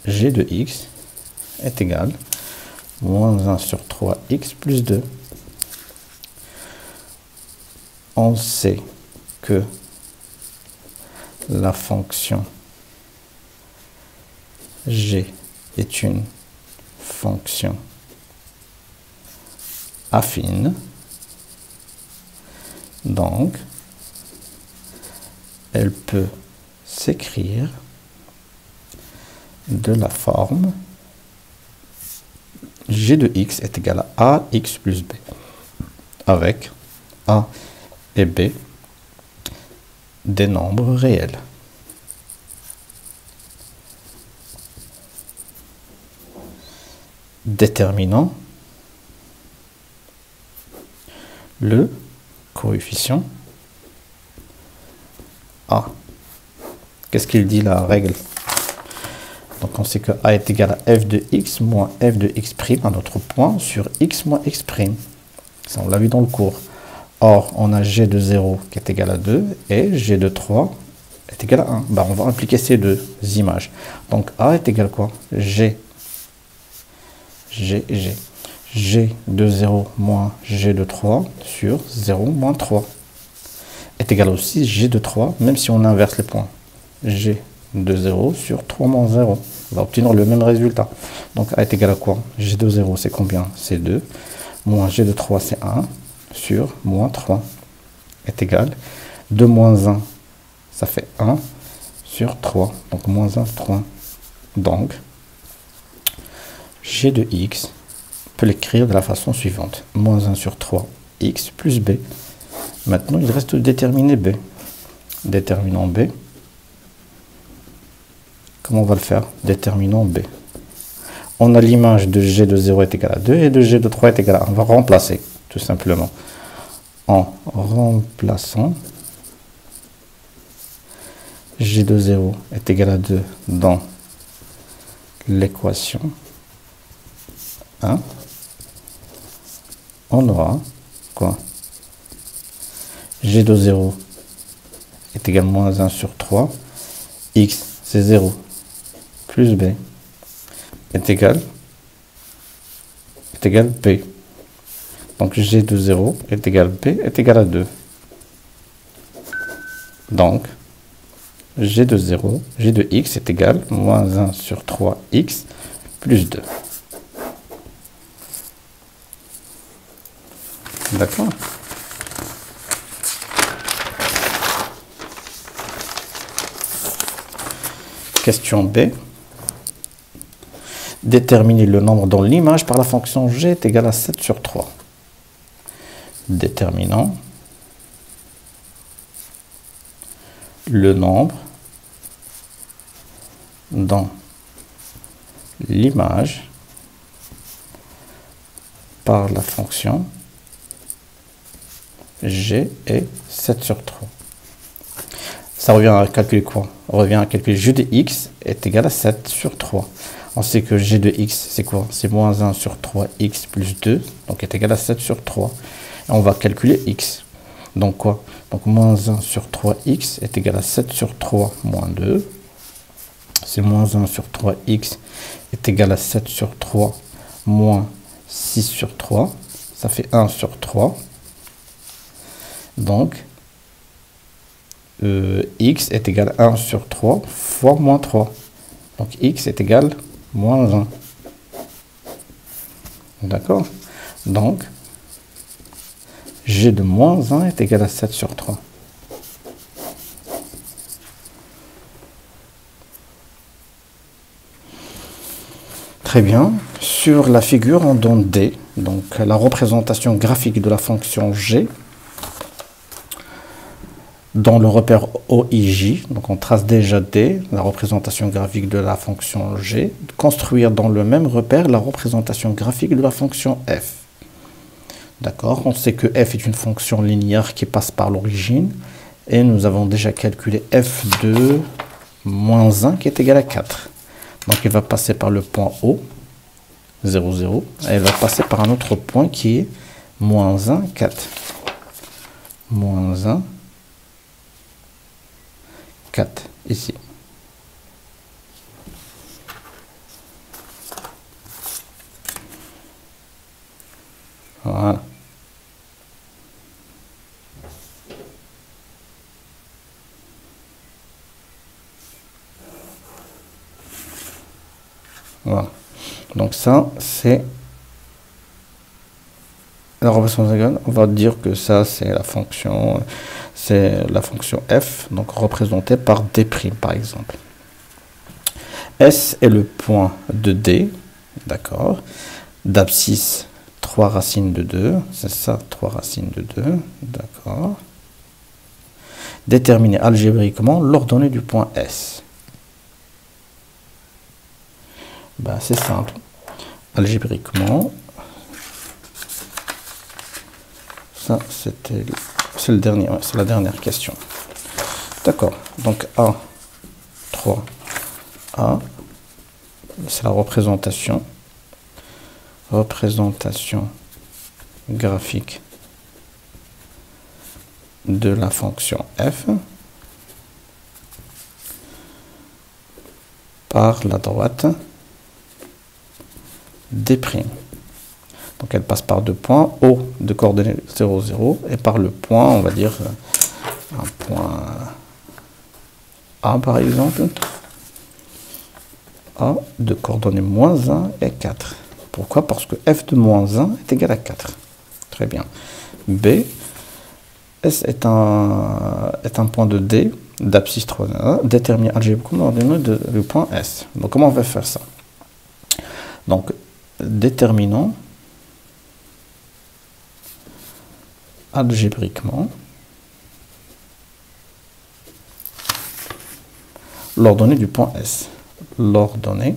A: g de x est égal à moins 1 sur 3x plus 2. On sait que la fonction g est une fonction affine. Donc, elle peut s'écrire de la forme g de x est égal à ax plus b, avec a et b des nombres réels. Déterminant le coefficient a. Qu'est-ce qu'il dit la règle? Donc on sait que a est égal à f de x moins f de x' à notre point sur x moins x'. Ça, on l'a vu dans le cours. Or, on a g de 0 qui est égal à 2 et g de 3 est égal à 1. Ben, on va appliquer ces deux images. Donc a est égal à quoi? G de 0 moins g de 3 sur 0 moins 3 est égal aussi g de 3, même si on inverse les points. G de 0 sur 3 moins 0. On va obtenir le même résultat. Donc a est égal à quoi? G de 0 c'est combien? C'est 2. Moins g de 3 c'est 1. sur moins 3 est égal. 2 moins 1, ça fait 1 sur 3. Donc moins 1, 3. Donc, g de x, on peut l'écrire de la façon suivante. Moins 1 sur 3, x plus b. Maintenant, il reste de déterminer b. Déterminant b. Comment on va le faire? Déterminant b. On a l'image de g de 0 est égal à 2 et de g de 3 est égal à 1. On va remplacer, tout simplement. En remplaçant, g de 0 est égal à 2 dans l'équation 1. On aura quoi? G de 0 est égal à moins 1 sur 3. X, c'est 0. Plus B est égal B. Donc G de 0 est égal B est égal à 2. Donc G de 0, G de X est égal à moins 1 sur 3X plus 2. D'accord? Question B. Déterminer le nombre dont l'image par la fonction g est égale à 7 sur 3. Déterminant le nombre dont l'image par la fonction g est 7 sur 3. Ça revient à calculer quoi? On revient à calculer g de x est égal à 7 sur 3. On sait que g de x, c'est quoi? C'est moins 1 sur 3x plus 2, donc est égal à 7 sur 3. Et on va calculer x. Donc quoi? Donc moins 1 sur 3x est égal à 7 sur 3 moins 2. C'est moins 1 sur 3x est égal à 7 sur 3 moins 6 sur 3. Ça fait 1 sur 3. Donc, x est égal à 1 sur 3 fois moins 3. Donc x est égal à moins 1. D'accord? Donc, g de moins 1 est égal à 7 sur 3. Très bien. Sur la figure, on donne D, donc la représentation graphique de la fonction g dans le repère OIJ. Donc on trace déjà D, la représentation graphique de la fonction g. Construire dans le même repère la représentation graphique de la fonction f. D'accord? On sait que f est une fonction linéaire qui passe par l'origine. Et nous avons déjà calculé f de moins 1 qui est égal à 4. Donc il va passer par le point O, 0, 0. Et il va passer par un autre point qui est moins 1, 4. Moins 1, 4, ici. Voilà. Voilà. Donc ça, c'est la représentation. On va dire que ça, c'est la fonction f, donc représentée par D', par exemple. S est le point de D, d'accord. D'abscisse 3 racines de 2, c'est ça, 3 racines de 2, d'accord. Déterminer algébriquement l'ordonnée du point S. Ben, c'est simple. Algébriquement, ça c'est le dernier, ouais, c'est la dernière question. D'accord. Donc A, 3, A, c'est la représentation graphique de la fonction f par la droite D'. Donc elle passe par deux points, O de coordonnées 0, 0, et par le point, on va dire, un point A par exemple, A de coordonnées moins 1 et 4. Pourquoi? Parce que f de moins 1 est égal à 4. Très bien. B. S est un point de D, d'abscisse 3, déterminé algébriquement ordonné du point S. Donc comment on va faire ça? Donc déterminons algébriquement l'ordonnée du point S. L'ordonnée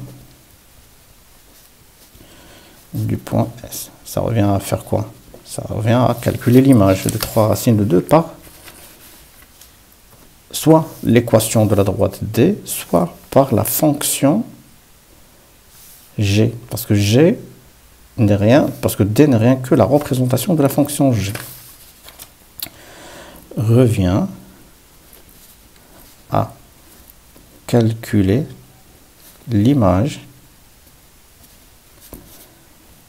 A: du point S. Ça revient à faire quoi? Ça revient à calculer l'image de 3 racines de 2 par soit l'équation de la droite D, soit par la fonction G. Parce que G n'est rien, parce que D n'est rien que la représentation de la fonction G. Revient à calculer l'image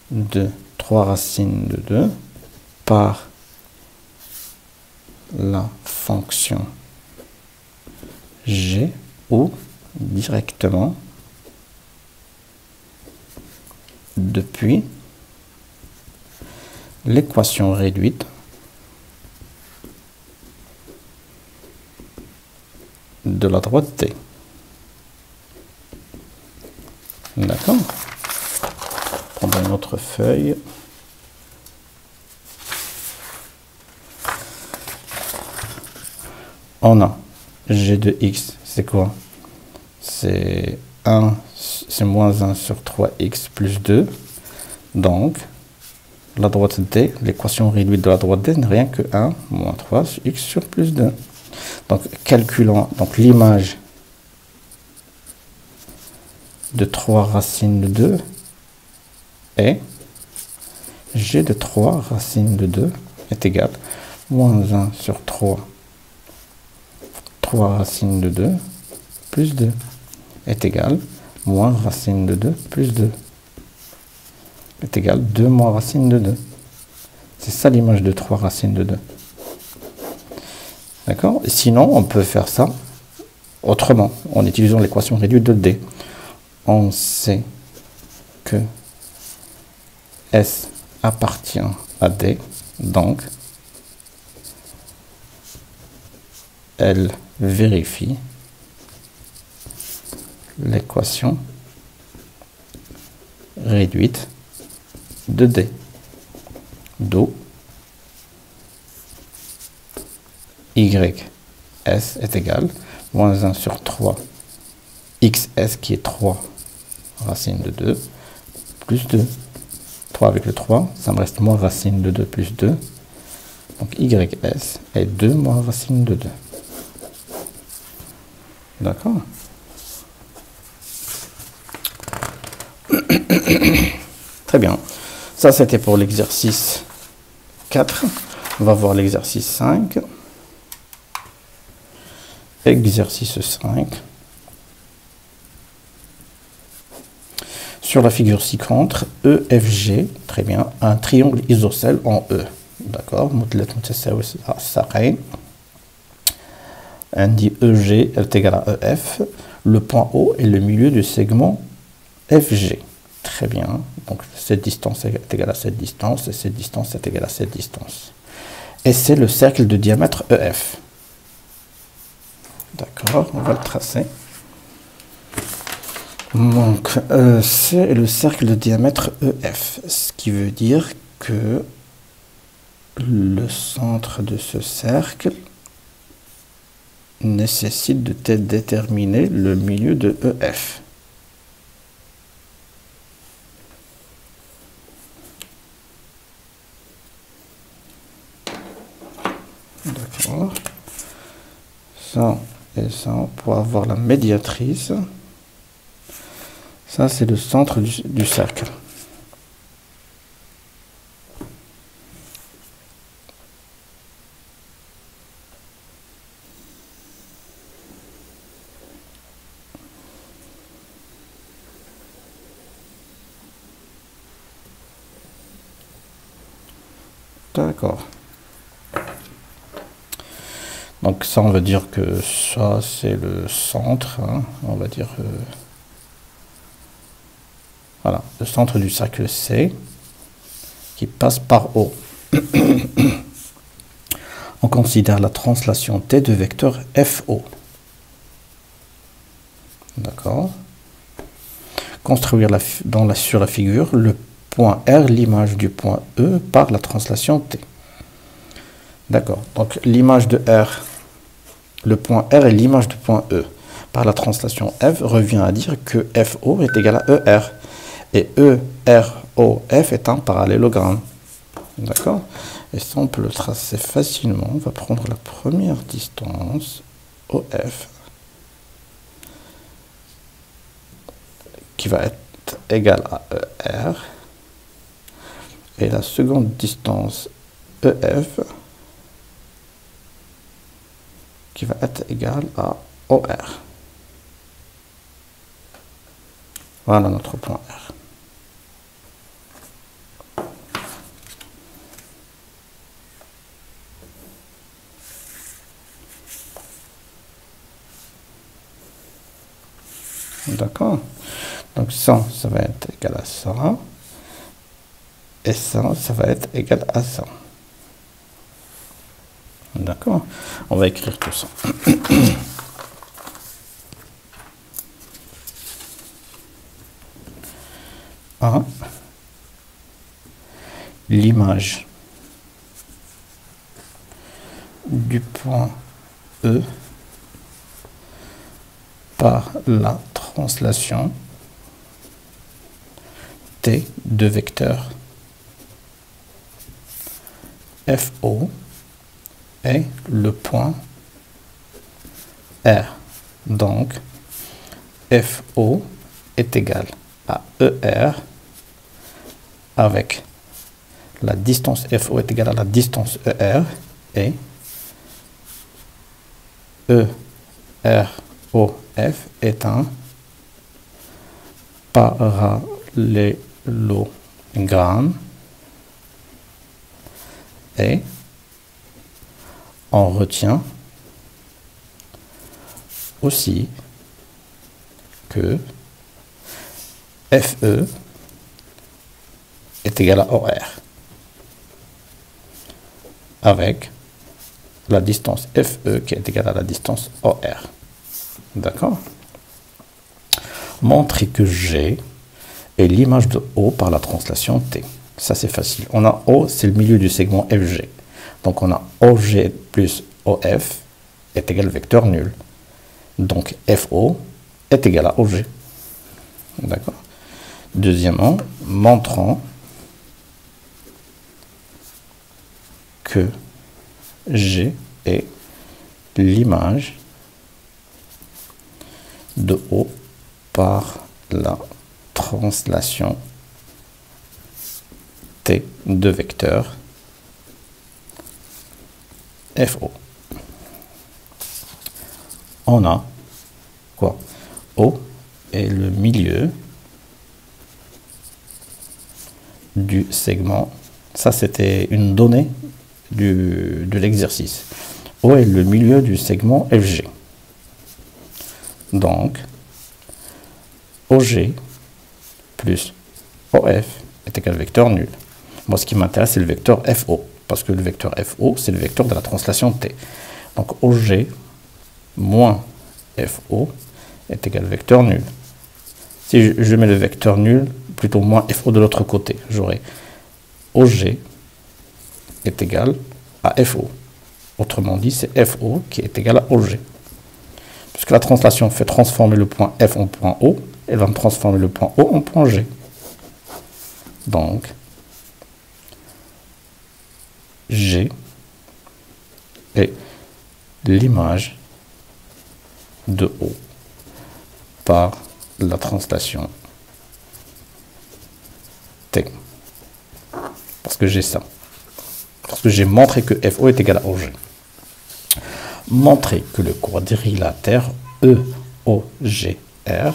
A: de 3 racines de 2 par la fonction G ou directement depuis l'équation réduite de la droite D. D'accord? Prendre une autre feuille. On a G de X, c'est quoi? C'est 1, c'est moins 1 sur 3x plus 2. Donc, la droite D, l'équation réduite de la droite D n'est rien que 1 moins 3 x sur plus 2. Donc, calculons donc l'image de 3 racines de 2 est G de 3 racines de 2 est égal moins 1 sur 3 racines de 2 plus 2 est égal moins racine de 2 plus 2 est égal 2 moins racine de 2. C'est ça l'image de 3 racines de 2. D'accord? Sinon, on peut faire ça autrement, en utilisant l'équation réduite de D. On sait que S appartient à D, donc elle vérifie l'équation réduite de D. D'où YS est égal moins 1 sur 3 XS qui est 3 racine de 2 plus 2. 3 avec le 3, ça me reste moins racine de 2 plus 2. Donc YS est 2 moins racine de 2. D'accord? Très bien. Ça, c'était pour l'exercice 4. On va voir l'exercice 5. Exercice 5. Sur la figure ci-contre, EFG, très bien, un triangle isocèle en E. D'accord? On dit EG est égal à EF. Le point O est le milieu du segment FG. Très bien. Donc cette distance est égale à cette distance et cette distance est égale à cette distance. Et c'est le cercle de diamètre EF. D'accord, on va le tracer. Donc c'est le cercle de diamètre EF, ce qui veut dire que le centre de ce cercle nécessite de déterminer le milieu de EF. D'accord. Ça et ça, pour avoir la médiatrice. Ça, c'est le centre du cercle. D'accord. Donc ça, on va dire que ça, c'est le centre. Hein, on va dire... voilà, le centre du cercle C qui passe par O. On considère la translation T de vecteur FO. D'accord. Construire sur la figure le point R, l'image du point E par la translation T. D'accord. Donc l'image de R, le point R est l'image du point E. Par la translation F revient à dire que FO est égal à ER. Et EROF est un parallélogramme. D'accord. Et ça, on peut le tracer facilement. On va prendre la première distance, OF, qui va être égale à ER. Et la seconde distance, EF, qui va être égale à OR. Voilà notre point R. D'accord. Donc ça va être égal à ça. Et ça va être égal à ça. D'accord. On va écrire tout ça. A, l'image du point E par la translation T de vecteur FO est le point R. Donc, FO est égal à ER avec la distance FO est égale à la distance ER et EROF est un parallélogramme et on retient aussi que FE est égal à OR avec la distance FE qui est égale à la distance OR. D'accord? Montrer que G est l'image de O par la translation T. Ça, c'est facile. On a O, c'est le milieu du segment FG. Donc, on a OG plus OF est égal au vecteur nul. Donc, FO est égal à OG. D'accord? Deuxièmement, montrant que G est l'image de O par la translation T de vecteur FO. On a quoi? O est le milieu du segment. Ça, c'était une donnée de l'exercice. O est le milieu du segment FG. Donc, OG plus OF est égal au vecteur nul. Moi, ce qui m'intéresse, c'est le vecteur FO. Parce que le vecteur FO, c'est le vecteur de la translation T. Donc, OG moins FO est égal au vecteur nul. Si je mets le vecteur nul, plutôt moins FO de l'autre côté, j'aurai OG est égal à FO. Autrement dit, c'est FO qui est égal à OG. Puisque la translation fait transformer le point F en point O, elle va me transformer le point O en point G. Donc, G est l'image de O par la translation T. Parce que j'ai ça. Parce que j'ai montré que FO est égal à OG. Montrer que le quadrilatère EOGR,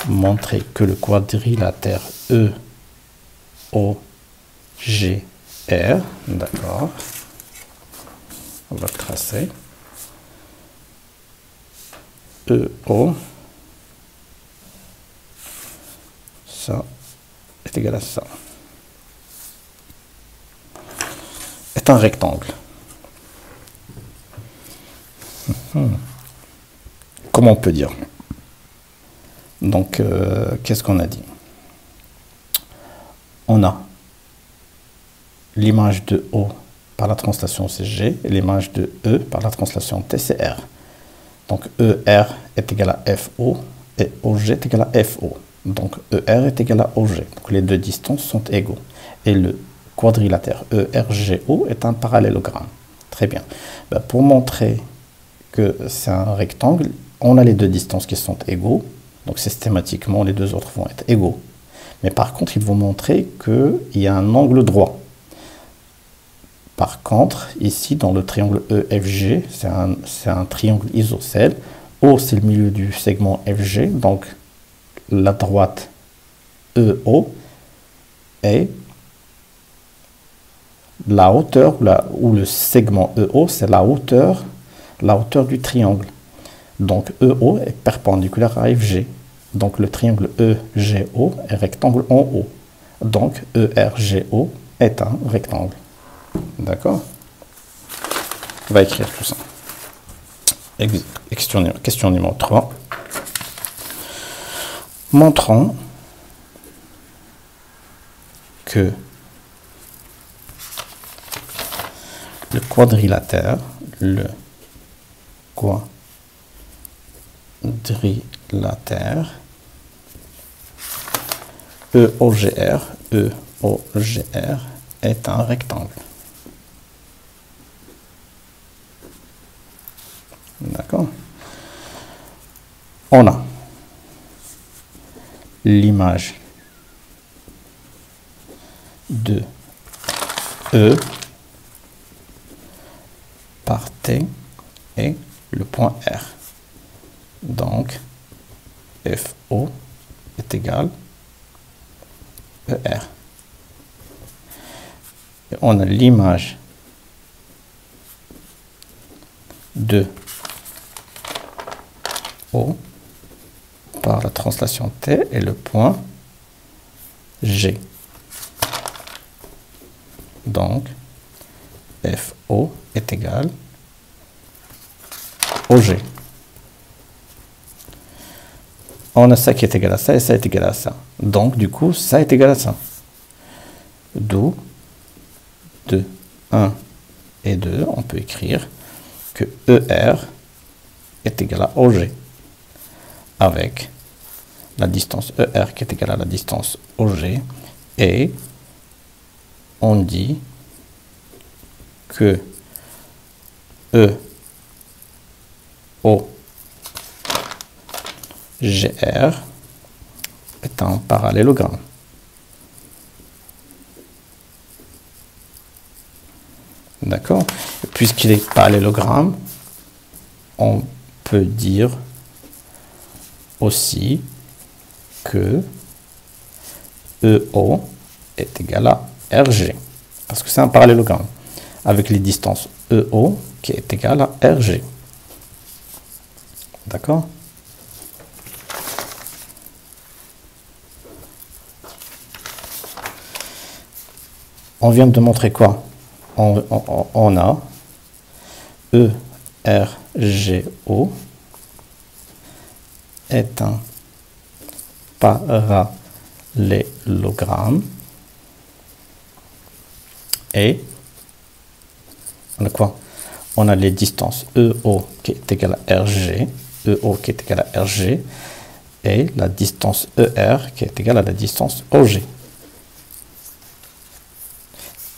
A: montrer que le quadrilatère EOGR, d'accord, on va le tracer, EO, ça est égal à ça, est est un rectangle. Comment on peut dire? Donc, qu'est-ce qu'on a dit? On a l'image de O par la translation CG et l'image de E par la translation TCR. Donc, ER est égal à FO et OG est égal à FO. Donc, ER est égal à OG. Donc, les deux distances sont égaux. Et le quadrilatère ERGO est un parallélogramme. Très bien. Ben, pour montrer que c'est un rectangle, on a les deux distances qui sont égaux. Donc, systématiquement, les deux autres vont être égaux. Mais par contre, il faut montrer qu'il y a un angle droit. Par contre, ici, dans le triangle EFG, c'est un triangle isocèle. O, c'est le milieu du segment FG. Donc, la droite EO est la hauteur, ou le segment EO, c'est la hauteur du triangle. Donc, EO est perpendiculaire à FG. Donc, le triangle EGO est rectangle en haut. Donc, ERGO est un rectangle. D'accord? On va écrire tout ça. Question numéro 3. Montrons que le quadrilatère EOGR est un rectangle. D'accord? On a l'image de E par T et le point R. Donc, FO est égal ER. Et on a l'image de O par la translation T et le point G. Donc, FO est égal OG. On a ça qui est égal à ça et ça est égal à ça. Donc, du coup, ça est égal à ça. D'où, de 1 et 2, on peut écrire que ER est égal à OG. Avec la distance ER qui est égale à la distance OG. Et on dit que EOGR est un parallélogramme. D'accord? Puisqu'il est parallélogramme, on peut dire aussi que EO est égal à RG. Parce que c'est un parallélogramme. Avec les distances EO qui est égal à RG. D'accord? On vient de montrer quoi? On a ERGO est un parallélogramme et on a quoi? On a les distances EO qui est égale à RG, EO qui est égal à RG et la distance ER qui est égale à la distance OG.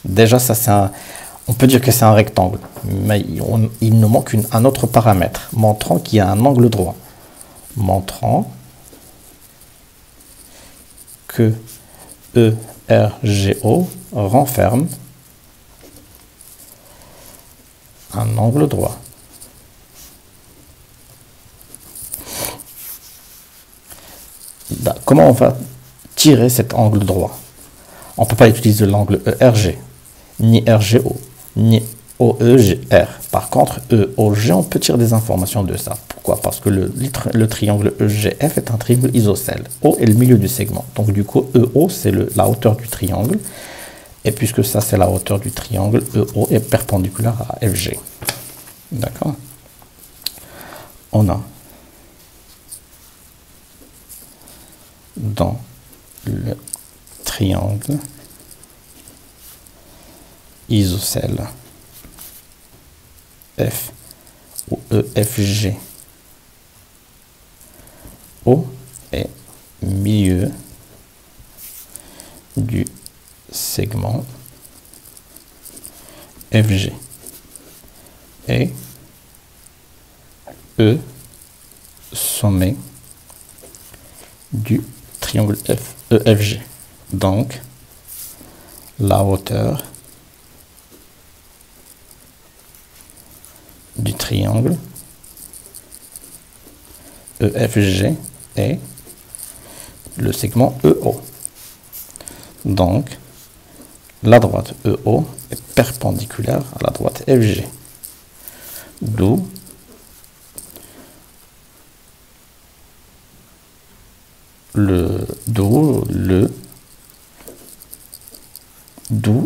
A: Déjà, ça, on peut dire que c'est un rectangle, mais il nous manque un autre paramètre, montrant qu'il y a un angle droit. Montrant que ERGO renferme un angle droit. Comment on va tirer cet angle droit? On ne peut pas utiliser l'angle ERG, ni RGO, ni OEGR. Par contre, EOG, on peut tirer des informations de ça. Pourquoi? Parce que le triangle EGF est un triangle isocèle. O est le milieu du segment. Donc, du coup, EO, c'est la hauteur du triangle. Et puisque ça, c'est la hauteur du triangle, EO est perpendiculaire à FG. D'accord? On a dans le triangle isocèle F ou EFG, O est milieu du segment FG et E sommet du triangle EFG. Donc, la hauteur du triangle EFG est le segment EO. Donc, la droite EO est perpendiculaire à la droite FG. D'où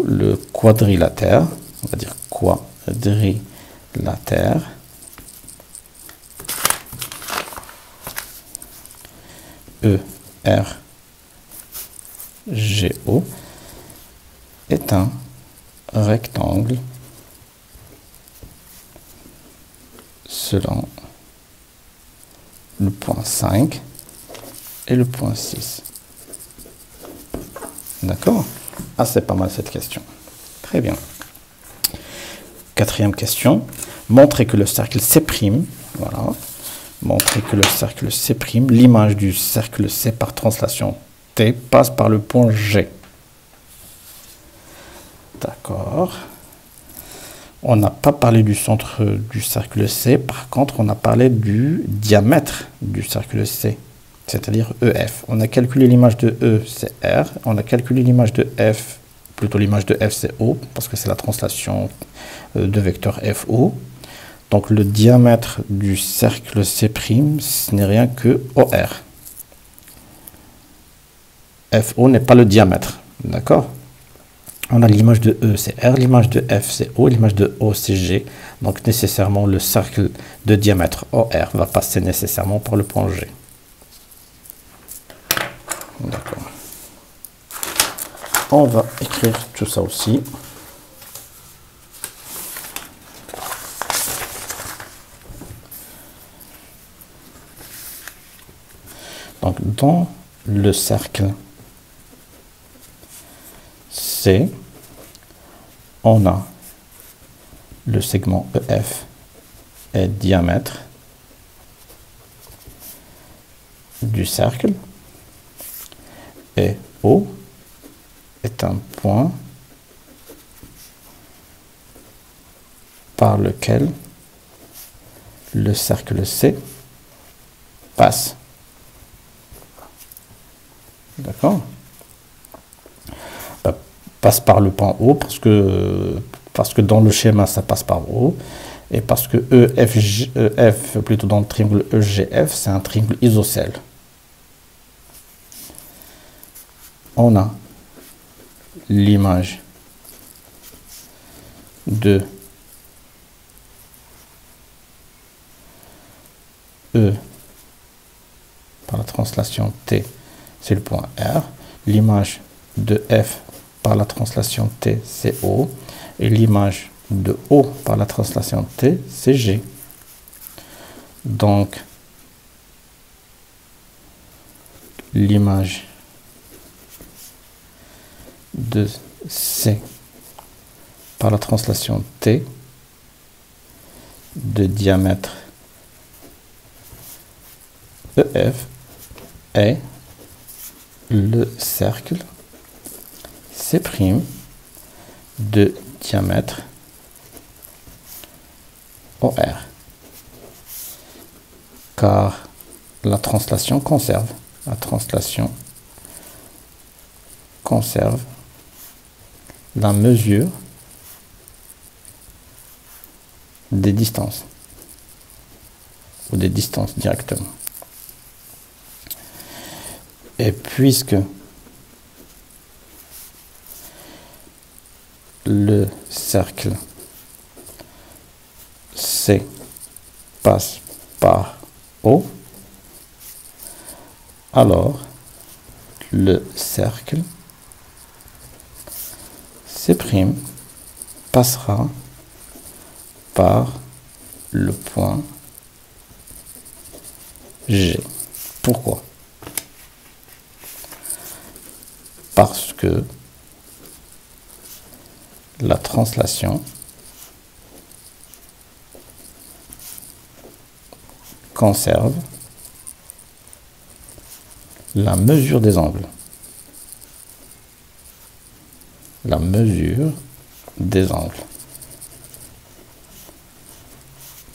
A: le quadrilatère, on va dire quadrilatère ERGO est un rectangle selon le point 5 et le point 6. D'accord? Ah, c'est pas mal cette question. Très bien. Quatrième question. Montrer que le cercle C', voilà. Montrer que le cercle C', l'image du cercle C par translation T passe par le point G. D'accord. On n'a pas parlé du centre du cercle C, par contre, on a parlé du diamètre du cercle C, c'est-à-dire EF. On a calculé l'image de E, c'est R. On a calculé l'image de F, plutôt l'image de F, c'est O, parce que c'est la translation de vecteur FO. Donc le diamètre du cercle C', ce n'est rien que OR. FO n'est pas le diamètre, d'accord? On a l'image de E, c'est R, l'image de F, c'est O, l'image de O, c'est G. Donc nécessairement, le cercle de diamètre OR va passer nécessairement par le point G. D'accord. On va écrire tout ça aussi. Donc dans le cercle C, on a le segment EF et diamètre du cercle et O est un point par lequel le cercle C passe. D'accord? Passe par le point O parce que dans le schéma ça passe par O et parce que EF plutôt dans le triangle EGF c'est un triangle isocèle. On a l'image de E par la translation T, c'est le point R. L'image de F par la translation T, c'est O. Et l'image de O par la translation T, c'est G. Donc, l'image de C par la translation T de diamètre EF est le cercle C' de diamètre OR, car la translation conserve. La mesure des distances ou des distances directement. Et puisque le cercle C passe par O, alors le cercle C' passera par le point G. Pourquoi? Parce que la translation conserve la mesure des angles. La mesure des angles.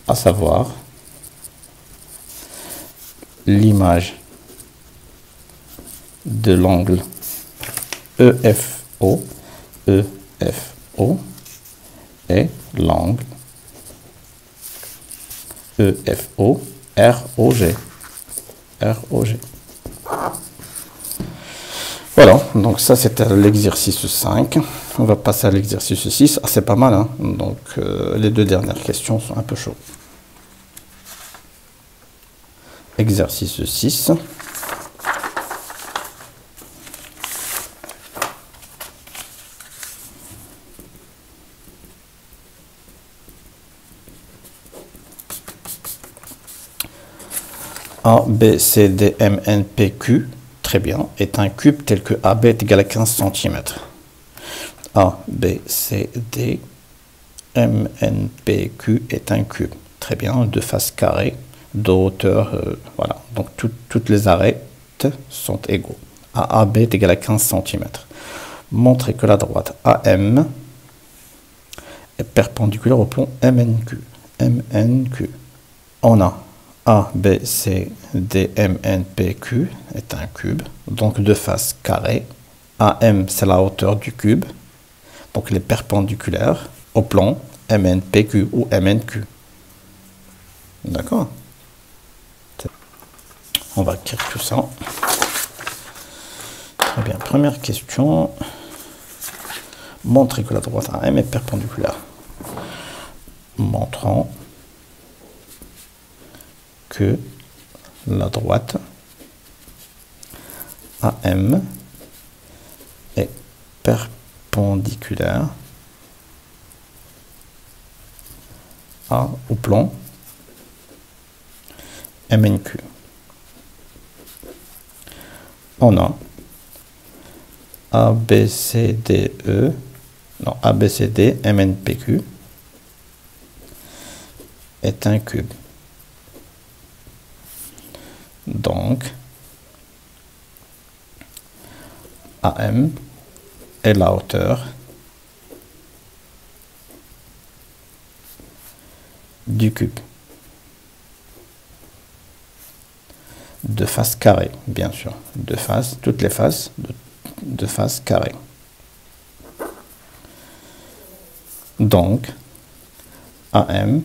A: À savoir l'image de l'angle EFO et l'angle EFO ROG. Voilà, donc ça c'était l'exercice 5. On va passer à l'exercice 6. Ah, c'est pas mal, hein. Donc les deux dernières questions sont un peu chaudes. Exercice 6. A, B, C, D, M, N, P, Q, très bien, est un cube tel que AB est égal à 15 cm. A, B, C, D, M, N, P, Q est un cube. Très bien, de face carrée, de hauteur, voilà. Donc toutes les arêtes sont égaux. AB est égal à 15 cm. Montrez que la droite AM est perpendiculaire au plan MNQ. MNQ. On a A, B, C, D, M, N, P, Q est un cube, donc de face carrée. AM, c'est la hauteur du cube, donc il est perpendiculaire au plan MN, PQ ou MNQ. D'accord? On va écrire tout ça. Très bien, première question. Montrer que la droite AM est perpendiculaire. Montrant que la droite AM est perpendiculaire au plan MNQ. On a ABCDE, non, ABCD, MNPQ est un cube. Donc, AM est la hauteur du cube. De face carrée, bien sûr. De face, toutes les faces de face carrée. Donc, AM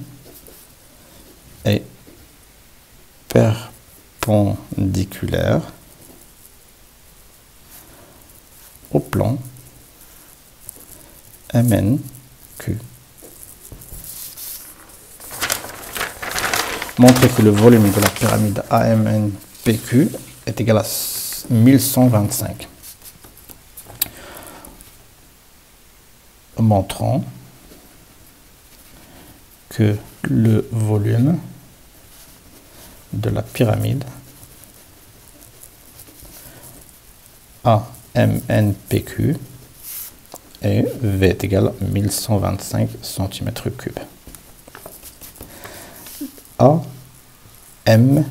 A: est perpendiculaire au plan MNQ. Montrer que le volume de la pyramide AMNPQ est égal à 1125. Montrant que le volume de la pyramide AMNPQ et V est égal à 1125 cm3. AMNPQ.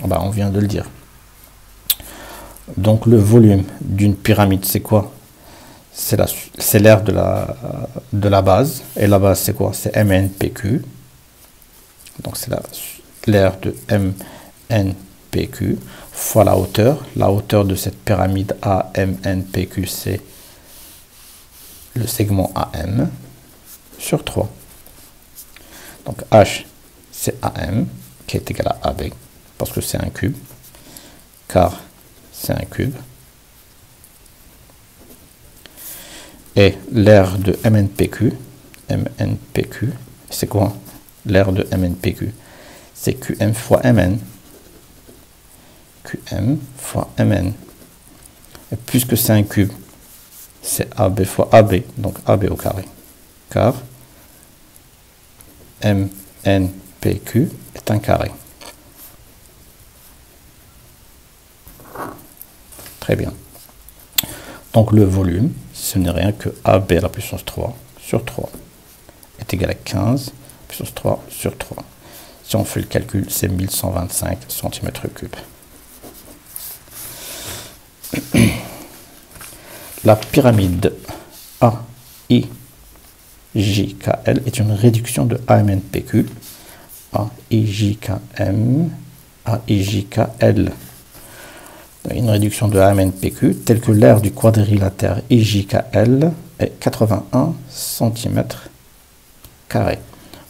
A: On vient de le dire. Donc le volume d'une pyramide, c'est quoi? C'est l'aire de la base. Et la base, c'est quoi? C'est MNPQ. Donc c'est l'aire de MNPQ fois la hauteur. La hauteur de cette pyramide AMNPQ, c'est le segment AM sur 3. Donc H, c'est AM, qui est égal à AB, parce que c'est un cube, car c'est un cube. est l'aire de MNPQ. MNPQ, c'est quoi l'aire de MNPQ? C'est QM fois Mn. QM fois Mn. Et puisque c'est un cube, c'est AB fois AB, donc AB au carré. Car MNPQ est un carré. Très bien. Donc le volume, ce n'est rien que AB à la puissance 3 sur 3 est égal à 15 puissance 3 sur 3. Si on fait le calcul, c'est 1125 cm3. La pyramide AIJKL est une réduction de AMNPQ. AIJKL. Une réduction de AMNPQ telle que l'aire du quadrilatère IJKL est 81 cm².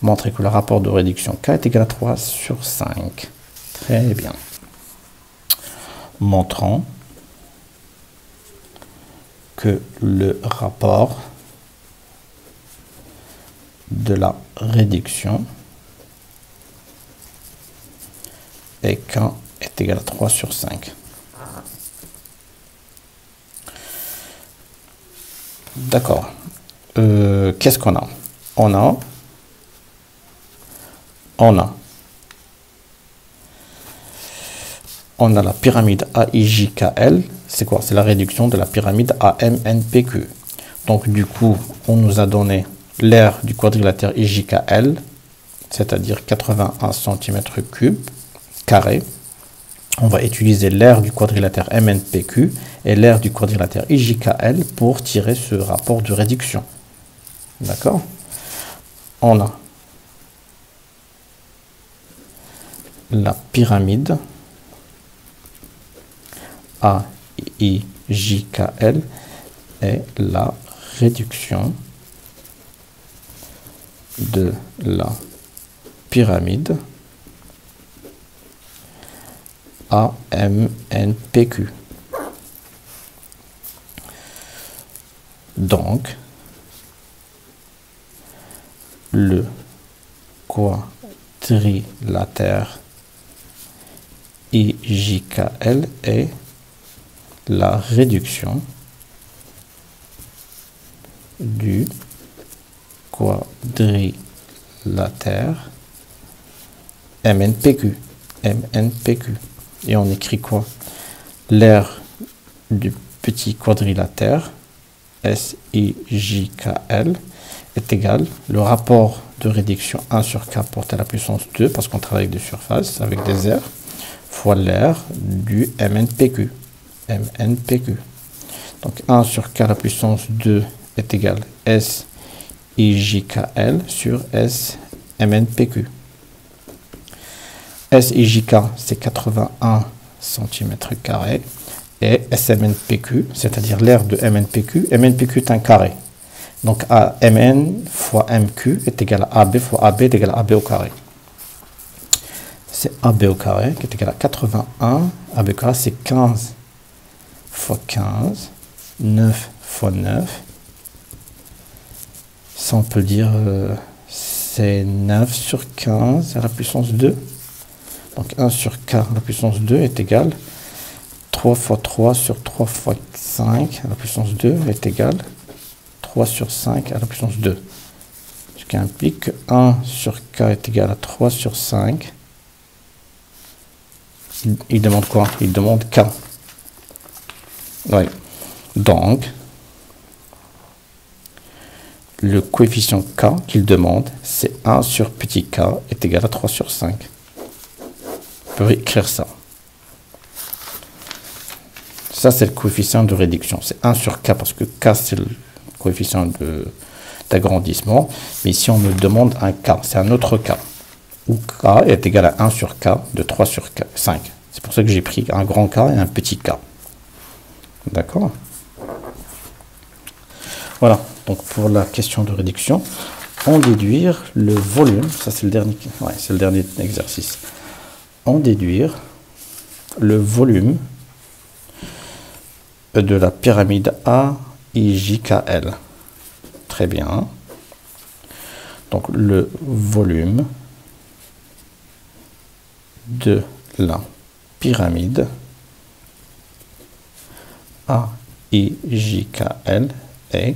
A: Montrez que le rapport de réduction K est égal à 3 sur 5. Très bien. Montrons que le rapport de la réduction et K est égal à 3 sur 5. D'accord. Qu'est-ce qu'on a? On a la pyramide AIJKL. C'est quoi? C'est la réduction de la pyramide AMNPQ. Donc du coup, on nous a donné l'aire du quadrilatère IJKL, c'est-à-dire 81 cm3 carré. On va utiliser l'aire du quadrilatère MNPQ et l'aire du quadrilatère IJKL pour tirer ce rapport de réduction. D'accord? On a la pyramide AIJKL et la réduction de la pyramide AMNPQ. Donc, le quadrilatère IJKL est la réduction du quadrilatère MNPQ. Et on écrit quoi? L'aire du petit quadrilatère SIJKL est égal, le rapport de réduction 1 sur K porté à la puissance 2, parce qu'on travaille avec des surfaces, avec des aires, fois l'aire du MNPQ. Donc 1 sur K à la puissance 2 est égal SIJKL sur SMNPQ. SIJK, c'est 81 cm². Et SMNPQ, c'est-à-dire l'aire de MNPQ. MNPQ est un carré. Donc AMN fois MQ est égal à AB fois AB est égal à AB au carré. C'est AB au carré qui est égal à 81. AB au carré, c'est 15 fois 15. 9 fois 9. Ça, on peut dire, c'est 9 sur 15 à la puissance 2. Donc 1 sur K à la puissance 2 est égal 3 fois 3 sur 3 fois 5 à la puissance 2 est égal 3 sur 5 à la puissance 2. Ce qui implique que 1 sur K est égal à 3 sur 5. Il demande quoi? Il demande K. Oui. Donc, le coefficient K qu'il demande, c'est 1 sur petit k est égal à 3 sur 5. On peut écrire ça. Ça, c'est le coefficient de réduction. C'est 1 sur k parce que k, c'est le coefficient d'agrandissement. Mais ici, on me demande un k. C'est un autre k. Où k est égal à 1 sur k de 3 sur 5. C'est pour ça que j'ai pris un grand k et un petit k. D'accord? Voilà. Donc, pour la question de réduction, en déduire le volume. Ça, c'est le dernier, ouais, c'est le dernier exercice. En déduire le volume de la pyramide AIJKL. Très bien. Donc le volume de la pyramide AIJKL est,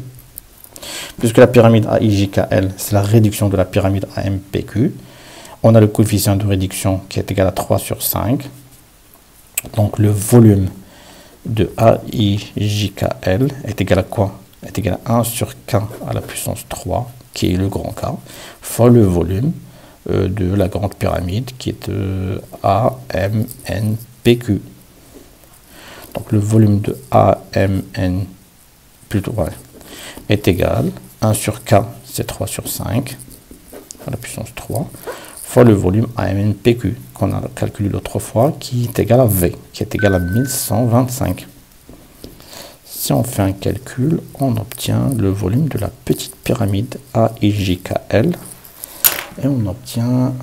A: puisque la pyramide AIJKL, c'est la réduction de la pyramide AMPQ, on a le coefficient de réduction qui est égal à 3 sur 5. Donc le volume de AIJKL est égal à quoi? Est égal à 1 sur K à la puissance 3, qui est le grand K, fois le volume de la grande pyramide, qui est AMNPQ. Donc le volume de AMN est égal à 1 sur K, c'est 3 sur 5, à la puissance 3, fois le volume AMNPQ, qu'on a calculé l'autre fois, qui est égal à V, qui est égal à 1125. Si on fait un calcul, on obtient le volume de la petite pyramide AIJKL, et on obtient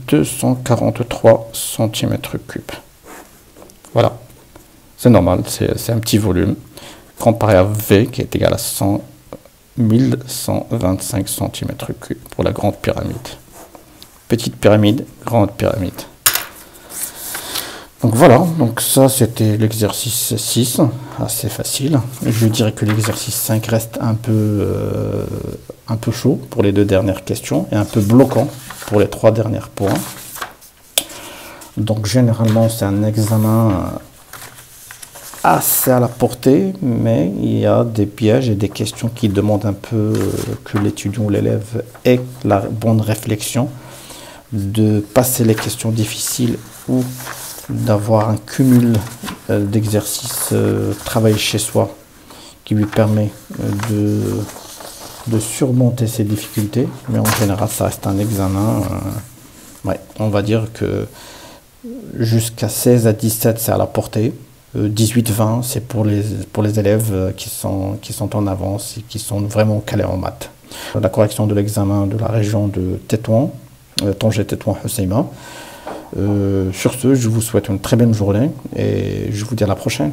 A: 243 cm3. Voilà, c'est normal, c'est un petit volume, comparé à V, qui est égal à 1125 cm3 pour la grande pyramide. Petite pyramide, grande pyramide. Donc voilà, donc ça c'était l'exercice 6, assez facile. Je dirais que l'exercice 5 reste un peu chaud pour les 2 dernières questions et un peu bloquant pour les 3 derniers points. Donc généralement c'est un examen assez à la portée, mais il y a des pièges et des questions qui demandent un peu que l'étudiant ou l'élève ait la bonne réflexion, de passer les questions difficiles ou d'avoir un cumul d'exercices travaillés chez soi qui lui permet de surmonter ces difficultés. Mais en général, ça reste un examen. Ouais, on va dire que jusqu'à 16 à 17, c'est à la portée. 18-20, c'est pour les élèves qui sont en avance et qui sont vraiment calés en maths. La correction de l'examen de la région de Tétouan, Tanger-Tétouan-Hoceima. Sur ce, je vous souhaite une très bonne journée et je vous dis à la prochaine.